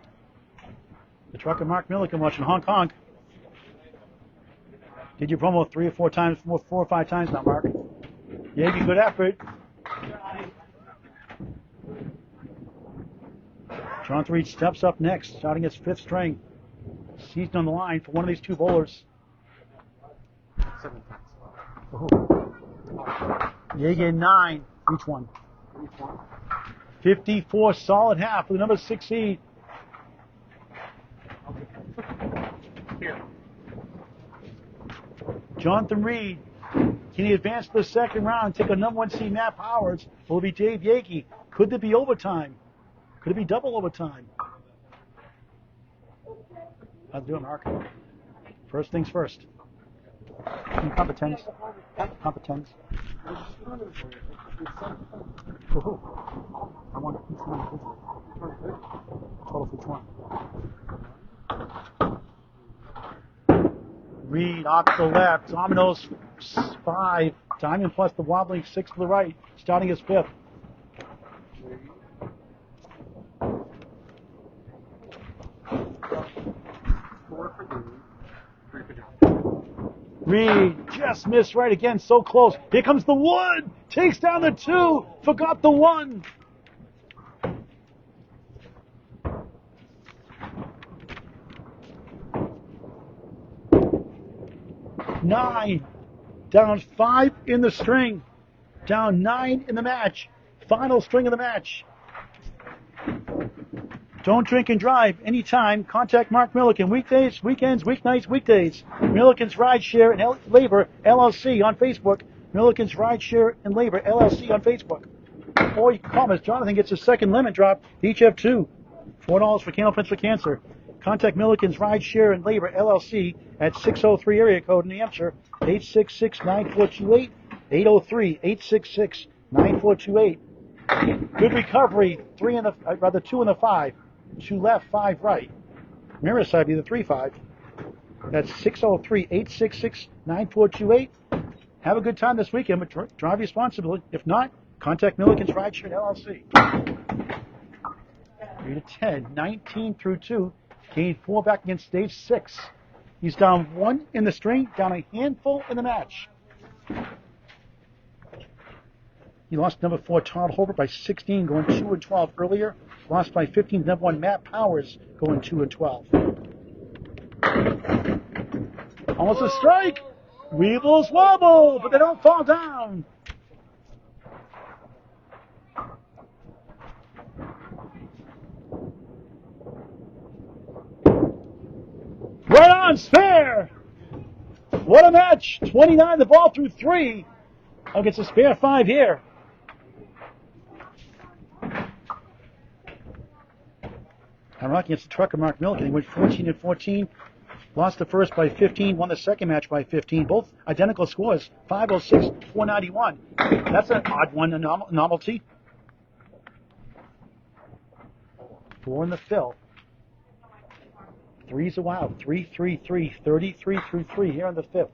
The trucker Mark Milliken watching honk honk. Did your promo 3 or 4 times, 4 or 5 times now, Mark. Yagy, good effort. John Reid steps up next, starting his 5th string. Seized on the line for one of these 2 bowlers. 7 times. Yagy 9, each one. 54 solid half for the number 6 seed. Jonathan Reid, can he advance to the second round and take a number 1 seed Matt Powers? Will it be Dave Yagy? Could there be overtime? Could it be double overtime? How's it doing, Mark? First things first. Competence. Competence. Woohoo. I want each one individually. Total for each one. Reid off to the left. Dominoes 5. Diamond plus the wobbling 6 to the right. Starting his 5th. Reid just missed right again, so close. Here comes the wood. Takes down the 2. Forgot the 1. Nine. Down 5 in the string. Down 9 in the match. Final string of the match. Don't drink and drive anytime. Contact Mark Milliken. Weekdays, weekends, weeknights, weekdays. Milliken's Rideshare and Labor LLC on Facebook. Milliken's Rideshare and Labor LLC on Facebook. Or you can call us. Jonathan gets a second lemon drop. Each have 2. $4 for Candle Prince for Cancer. Contact Milliken's Rideshare and Labor LLC at 603 area code in New Hampshire. 866-9428. 803-866-9428. Good recovery. 2 in the 5. 2 left, 5 right. Mirror side be the 3-5. That's 603-866-9428. Have a good time this weekend, but drive responsibly. If not, contact Milliken's Rideshare LLC. 3-10, 19 through 2. Gained 4 back against stage 6. He's down 1 in the string, down a handful in the match. He lost number 4, Todd Holbert, by 16, going 2-12 earlier. Lost by 15, number 1, Matt Powers, going 2-12. Almost a strike. Weebles wobble, but they don't fall down. Right on, spare. What a match. 29, the ball through 3. Oh, gets a spare 5 here. I'm rocking against the trucker Mark Milliken. He went 14-14. Lost the first by 15. Won the second match by 15. Both identical scores. 506, 491. That's an odd one, a novelty. 4 in the fill. 3's a wow. 3-3-3. 33 through 3 here on the 5th.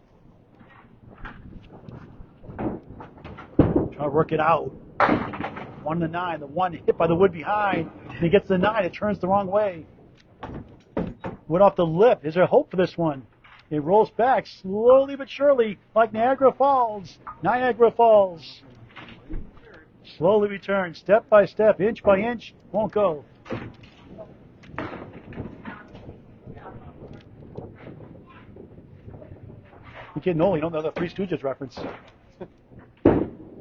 Try to work it out. 1-9. The 1 hit by the wood behind. And he gets the 9. It turns the wrong way. Wood off the lip. Is there hope for this one? It rolls back slowly but surely like Niagara Falls. Niagara Falls. Slowly returns, step by step, inch by inch, won't go. You're getting old, you don't know the Three Stooges reference.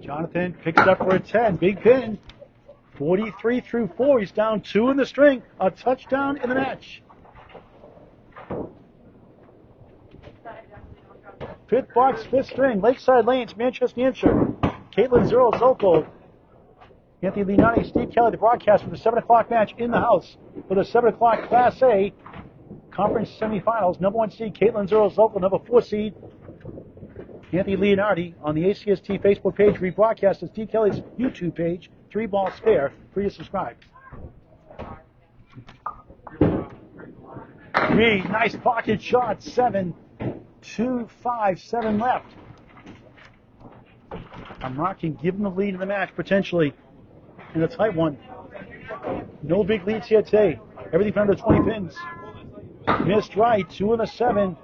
Jonathan picks it up for a 10, big pin. 43 through 4, he's down 2 in the string, a touchdown in the match. Fifth box, fifth string, Lakeside Lanes, Manchester, New Hampshire. Caitlin Zero Zolko. Anthony Leonardi, Steve Kelly, the broadcast for the 7 o'clock match in the house for the 7 o'clock Class A Conference semifinals. Number 1 seed, Caitlin Zero Zolko. Number 4 seed, Anthony Leonardi. On the ACST Facebook page, rebroadcast on Steve Kelly's YouTube page. 3 balls fair. Free to subscribe. Reid, nice pocket shot. 7, 2, 5, 7 left. Mark can give him the lead in the match, potentially, in a tight one. No big leads here today. Everything from under 20 pins. Missed right, 2 in the 7.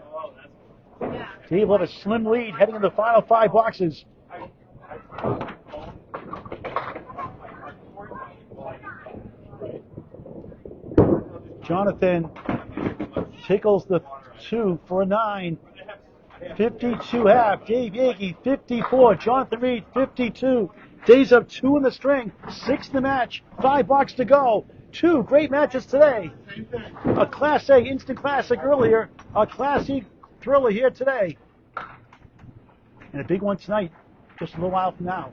Dave will have a slim lead heading into the final 5 boxes. Jonathan tickles the 2 for a 9. 52 half. Dave Yagy, 54. Jonathan Reid, 52. Dave's up 2 in the string. 6 in the match. 5 boxes to go. 2 great matches today. A Class A instant classic earlier. A Class E thriller here today. And a big one tonight, just a little while from now.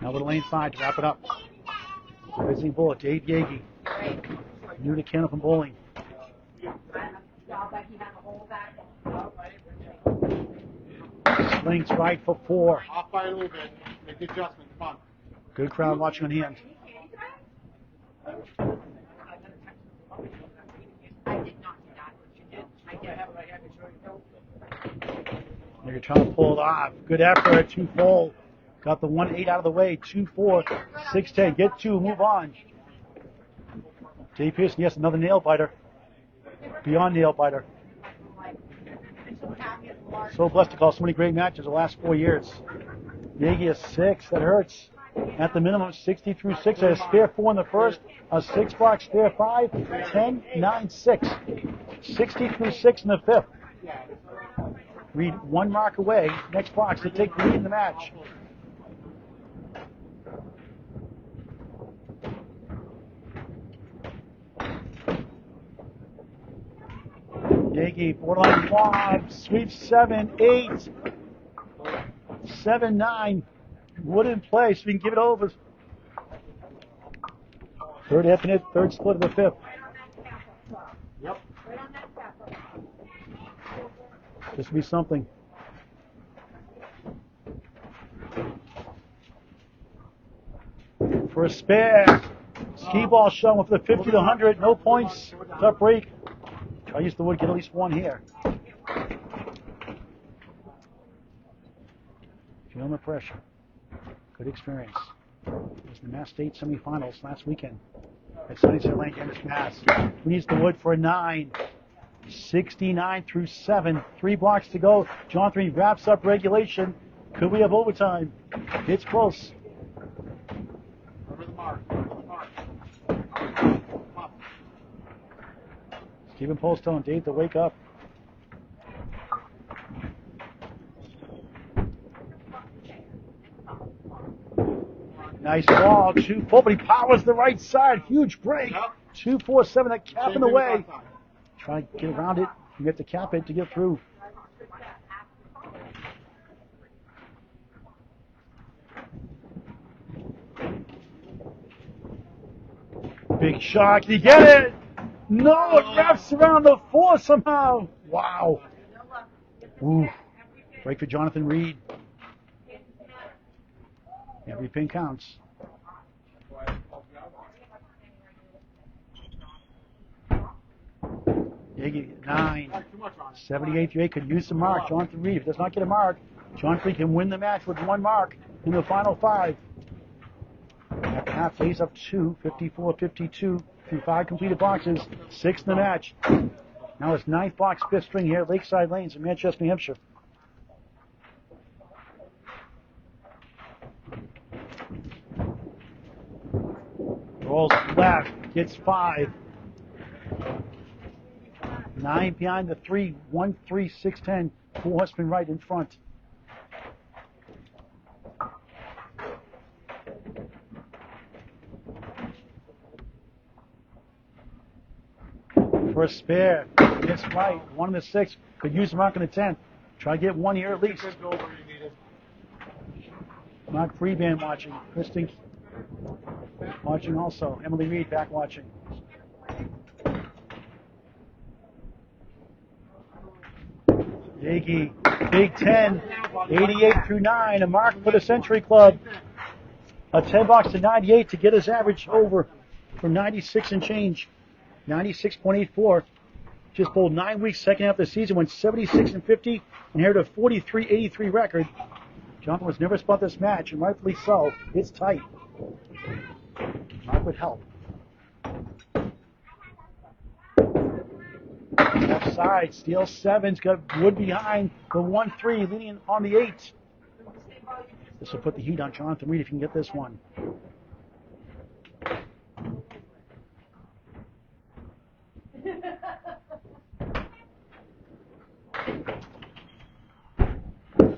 Now with lane 5 to wrap it up. Visiting bullet, Dave Yagy. New to Candlepin Bowling. Slings right for 4. Off by a little bit. Make the adjustment. Come on. Good crowd watching on hand. You're trying to pull it off. Good effort. 2 full. Got the 1-8 out of the way. 2-4. 6-10. Get 2. Move on. Dave Pearson, yes, another nail biter. Beyond nail biter. So blessed to call so many great matches the last 4 years. Yagy a 6. That hurts. At the minimum, 60 through 6. A spare 4 in the first. A 6-box spare 5. 10, 9, 6. 60 through 6 in the 5th. Reid 1 mark away. Next box to take the lead in the match. Yagy, borderline lob, sweep 7, 8, 7, 9. Wood in place. We can give it over. Third infinite, third split of the 5th. Yep. This will be something. For a spare. Ski ball showing with the 50 to 100. No points. Tough break. Try to use the wood, get at least 1 here. Feeling the pressure. Good experience. It was the Mass State semifinals last weekend at Sunnyside Lane, Dennis, Mass. We needs the wood for a 9. 69 through 7. 3 blocks to go. Jonathan Reid wraps up regulation. Could we have overtime? It's close. Over the mark. Over the mark. Stephen Postone, Dave to wake up. Nice ball, 2-4, but he powers the right side. Huge break. 2-4-7, that cap in the way. Try to get around it. You have to cap it to get through. Big shot. Can he get it? No, it wraps around the 4 somehow. Wow. Ooh. Break for Jonathan Reid. Every pin counts. Yagy 9. 78 through 8 could use some mark. Jonathan Reid, if he does not get a mark, Jonathan Reid can win the match with 1 mark in the final 5. After Half lays up 2, 54-52 through 5 completed boxes, 6 in the match. Now it's 9th box, 5th string here at Lakeside Lanes in Manchester, New Hampshire. Rolls left, gets 5. 9 behind the 3, 1, 3, 6, 10. 4 spin right in front. For a spare, gets right. 1 in the 6. Could use a mark in the 10. Try to get 1 here at least. Good goal where you needed. Mark Freeman watching. Kristen watching also. Emily Reid back watching. Yagy, Big 10, 88 through 9, a mark for the Century Club. A 10 box to 98 to get his average over for 96 and change. 96.84. Just bowled 9 weeks, second half of the season, went 76 and 50, inherited a 43-83 record. Jonathan was never spot this match, and rightfully so. It's tight. Mark would help. Left side, steals 7's got Wood behind the 1-3, leading on the 8. This will put the heat on Jonathan Reid if he can get this one.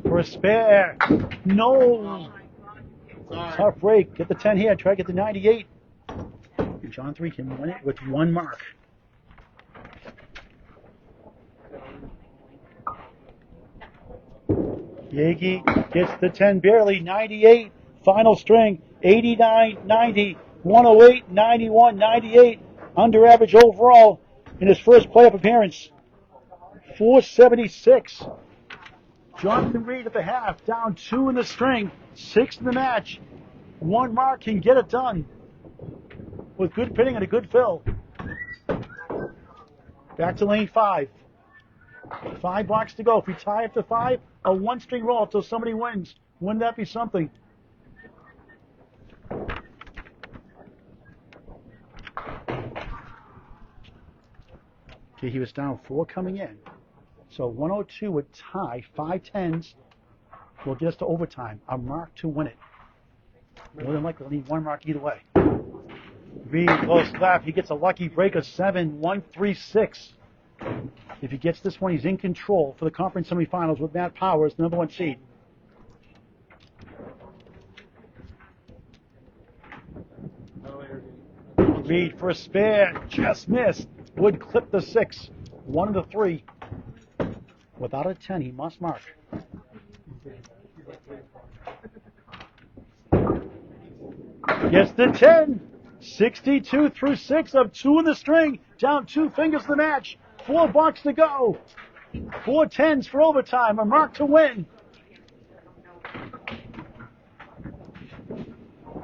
For a spare. No. Tough break. Get the 10 here. Try to get the 98. And Jonathan Reid can win it with 1 mark. Yagy gets the 10 barely. 98. Final string. 89, 90, 108, 91, 98. Under average overall in his first playoff appearance. 476. Jonathan Reid at the half, down 2 in the string, 6 in the match. 1 mark can get it done with good pitting and a good fill. Back to lane 5. 5 blocks to go. If we tie up to 5, a 1-string roll until somebody wins. Wouldn't that be something? Okay, he was down 4 coming in. So 102 would tie. 5 10s will get us to overtime. A mark to win it. More than likely, we'll need 1 mark either way. Reid goes left. He gets a lucky break of 7, 1, 3, 6. If he gets this one, he's in control for the conference semifinals with Matt Powers, the number 1 seed. Reid for a spare. Just missed. Would clip the 6. 1 to 3. Without a 10, he must mark. Gets the 10. 62 through 6 of 2 in the string. Down 2 fingers to the match. 4 blocks to go. 4 10s for overtime. A mark to win.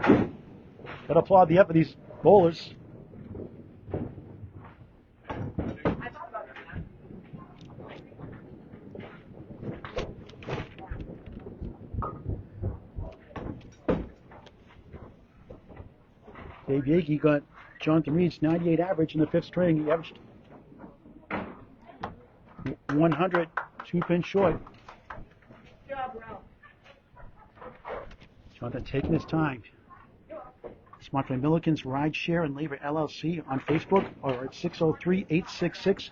Gotta applaud the effort of these bowlers. Dave Yagy got Jonathan Reid's 98 average in the 5th string. He averaged 100, 2 pins short. Jonathan taking his time. Sponsored by Milliken's Ride Share and Labor LLC on Facebook or at 603-866-9428,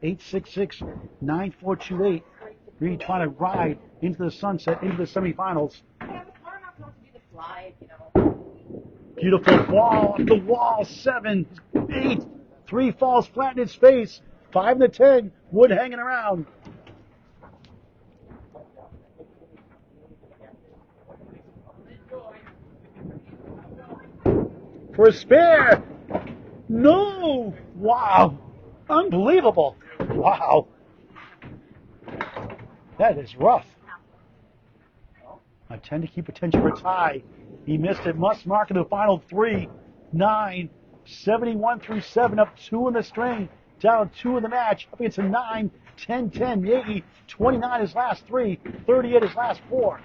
603-866-9428. Reid trying to ride into the sunset, into the semifinals. Beautiful ball off the wall. 7, 8. 3 falls flat in his face. 5 to 10. Wood hanging around. For a spare. No. Wow. Unbelievable. Wow. That is rough. I tend to keep attention for a tie. He missed it. Must mark in the final 3. 9. 71 through 7. Up 2 in the string. Down 2 in the match. Up against a 9. 10, 10. Yagy 29 his last 3. 38 his last 4.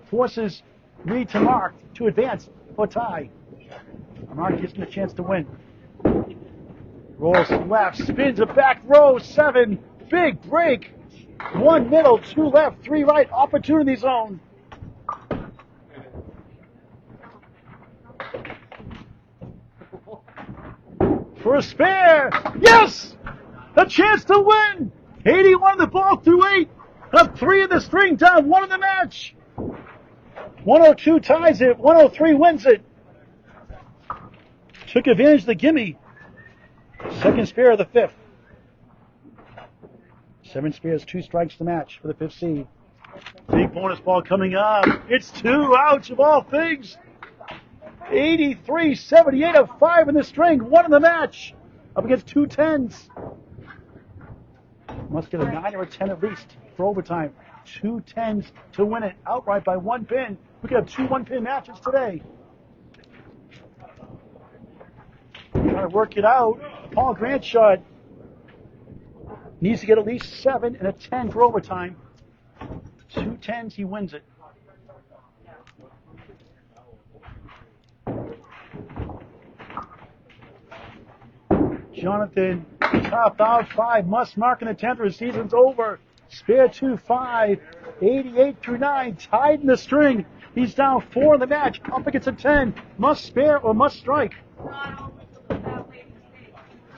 Forces Reid to Mark to advance for tie. Mark gives him a chance to win. Rolls left, spins a back row, 7. Big break. 1 middle, 2 left, 3 right. Opportunity zone. For a spare. Yes! A chance to win. 81 the ball through 8. Up 3 in the string, down 1 in the match. 102 ties it. 103 wins it. Took advantage of the gimme. Second spare of the 5th. 7 spares, 2 strikes to match for the 5th seed. Big bonus ball coming up. It's 2 outs of all things. 83-78 of 5 in the string, 1 in the match. Up against 2 10s. Must get a 9 or a 10 at least for overtime. 2 10s to win it outright by 1 pin. We could have 2 1-pin matches today. Trying to work it out. Paul Grantshot needs to get at least 7 and a 10 for overtime. 2 10s, he wins it. Jonathan, top out 5, must mark in the 10th, or season's over. Spare 2, 5, 88 through 9, tied in the string. He's down 4 in the match, up against a 10, must spare or must strike.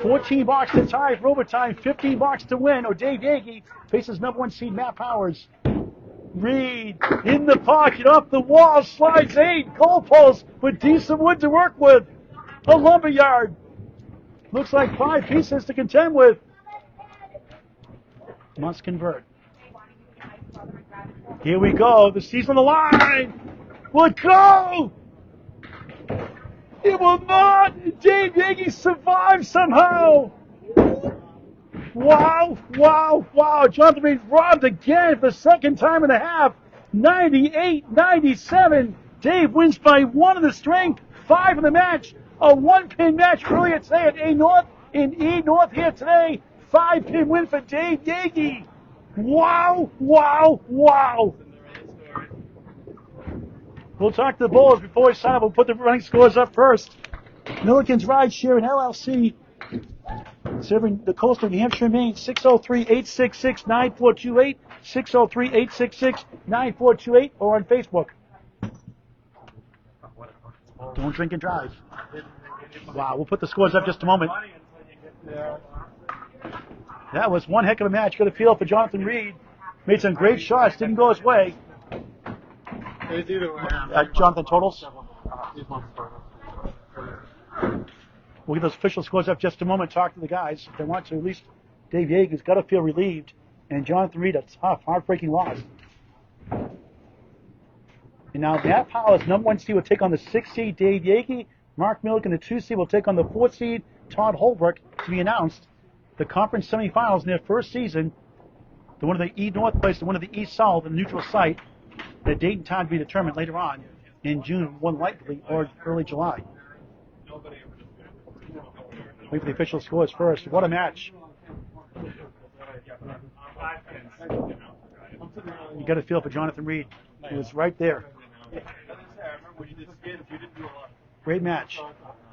14 box to tie for overtime, 15 box to win, or Dave Yagy faces number 1 seed Matt Powers. Reid in the pocket, off the wall, slides 8, goalpost with decent wood to work with. A lumberyard. Looks like 5 pieces to contend with. Must convert. Here we go. The season on the line. Will it go? It will not. Dave Yagy survives somehow. Wow, wow, wow. Jonathan Reid robbed again for the second time and a half. 98-97. Dave wins by 1 in the string, 5 in the match. A 1-pin match earlier today at A North. In E North here today. 5-pin win for Dave Yagy. Wow, wow, wow. We'll talk to the Bulls before we sign up. We'll put the running scores up first. Milliken's Ride Share and LLC. Serving the coastal New Hampshire, Maine. 603-866-9428. 603-866-9428. Or on Facebook. Don't drink and drive. Wow, we'll put the scores up just a moment. That was one heck of a match. Got a feel for Jonathan Reid. Made some great shots. Didn't go his way. Jonathan, totals? We'll get those official scores up just a moment. Talk to the guys if they want to. At least Dave Yagy's got to feel relieved. And Jonathan Reid, a tough, heartbreaking loss. And now Matt Powers, number 1 seed, will take on the 6th seed, Dave Yagy. Mark Milliken, the 2 seed, will take on the 4th seed, Todd Holbrook, to be announced. The conference semifinals in their first season. The one of the E North place, the one of the East South, in the neutral site. The date and time to be determined later on in June, one likely, or early July. Wait for the official scores first. What a match. You got to feel for Jonathan Reid. He was right there. Great match.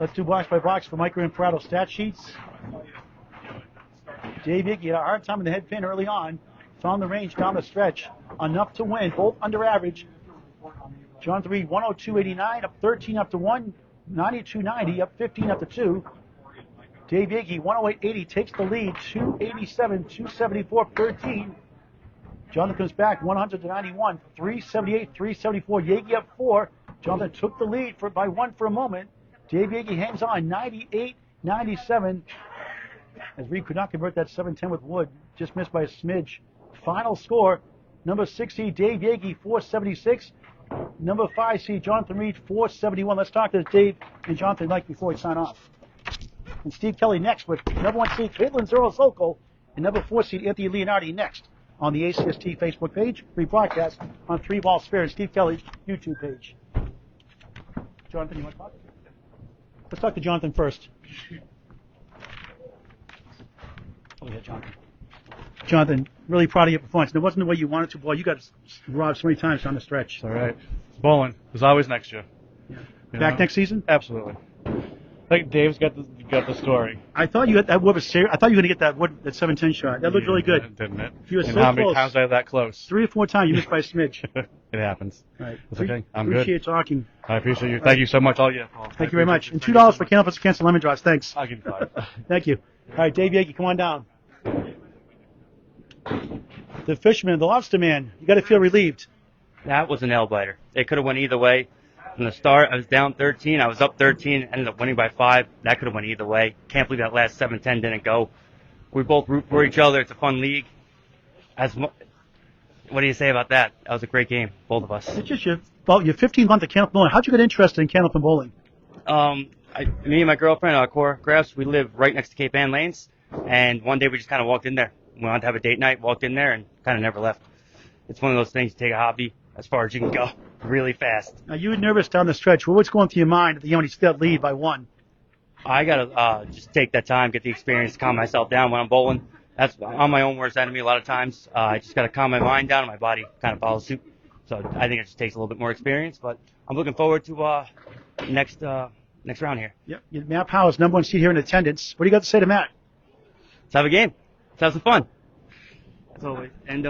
Let's do box by box for Micro and Prado stat sheets. Dave Yagy had a hard time in the head pin early on. Found the range down the stretch. Enough to win, both under average. Jonathan Reid, 102.89, up 13 up to 1. 92.90, up 15 up to 2. Dave Yagy, 108.80, takes the lead. 287, 274, 13. Jonathan comes back, 100 to 91, 378, 374. Yagy up 4. Jonathan took the lead by 1 for a moment. Dave Yagy hangs on, 98, 97. As Reid could not convert that 7-10 with wood, just missed by a smidge. Final score, number 6 seed Dave Yagy, 476. Number 5 seed Jonathan Reid, 471. Let's talk to Dave and Jonathan like before we sign off. And Steve Kelly next with number 1 seed Caitlin Zero-Sokol and number 4 seed Anthony Leonardi next on the ACST Facebook page, rebroadcast on 3 Ball Spare and Steve Kelly's YouTube page. Jonathan, you want to talk? Let's talk to Jonathan first. Oh, yeah, Jonathan. Jonathan, really proud of your performance. It wasn't the way you wanted to, boy. You got robbed so many times down the stretch. All right. Bowling. There's always next year. You Back know? next season? Absolutely. I think Dave's got the story. I thought you had that wood was serious. I thought you were going to get that 710 shot. That looked really good. Didn't it? You were and so how many close. times I had that close? 3 or 4 times you missed by a smidge. It happens. All right. It's okay. I'm Appreciate good. talking. I appreciate you. Thank you so much. All you, Paul. Thank you very much. And $2 for Candlepus and Cancel Lemon Drops. Thanks. I'll give you 5. Thank you. All right, Dave Yagy, come on down. The fisherman, the lobster man, you got to feel relieved. That was a nail biter. It could have went either way. From the start, I was down 13. I was up 13. Ended up winning by 5. That could have went either way. Can't believe that last 7-10 didn't go. We both root for each other. It's a fun league. What do you say about that? That was a great game, both of us. It's just your 15th month at Candlepin Bowling. How'd you get interested in Candlepin Bowling? Me and my girlfriend, choreographs, we live right next to Cape Ann Lanes. And one day we just kind of walked in there. We wanted to have a date night, walked in there, and kind of never left. It's one of those things, you take a hobby as far as you can go, really fast. Now, you were nervous down the stretch. What was going through your mind at the end when you still lead by 1? I got to just take that time, get the experience, calm myself down when I'm bowling. I'm my own worst enemy a lot of times. I just got to calm my mind down and my body kind of follows suit. So I think it just takes a little bit more experience, but I'm looking forward to next round here. Yep. Matt Powers, number 1 seed here in attendance. What do you got to say to Matt? Let's have a game. Let's have some fun. As always. And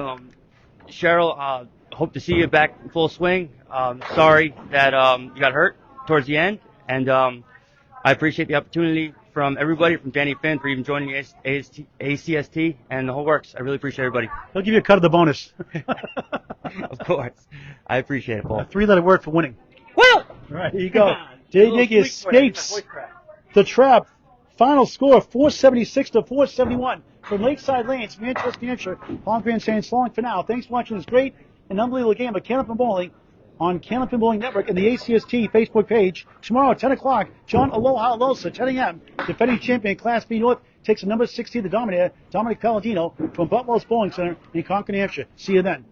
Cheryl, hope to see you back in full swing. Sorry that you got hurt towards the end, and I appreciate the opportunity from everybody, from Danny Finn for even joining the ACST and the whole works. I really appreciate everybody. He'll give you a cut of the bonus. Of course. I appreciate it, Paul. A 3-letter word for winning. Well, All right, here you go. Dave Yagy escapes the trap. Final score, 476 to 471 from Lakeside Lanes, Manchester, New Hampshire. Paul Grant saying so long for now. Thanks for watching this great and unbelievable game of Candlepin Bowling on Candlepin Bowling Network and the ACST Facebook page. Tomorrow at 10 o'clock, John Aloha Alosa, 10 a.m., defending champion Class B North, takes the number 16, the Dominator, Dominic Palladino, from Butwell's Bowling Center in Concord, New Hampshire. See you then.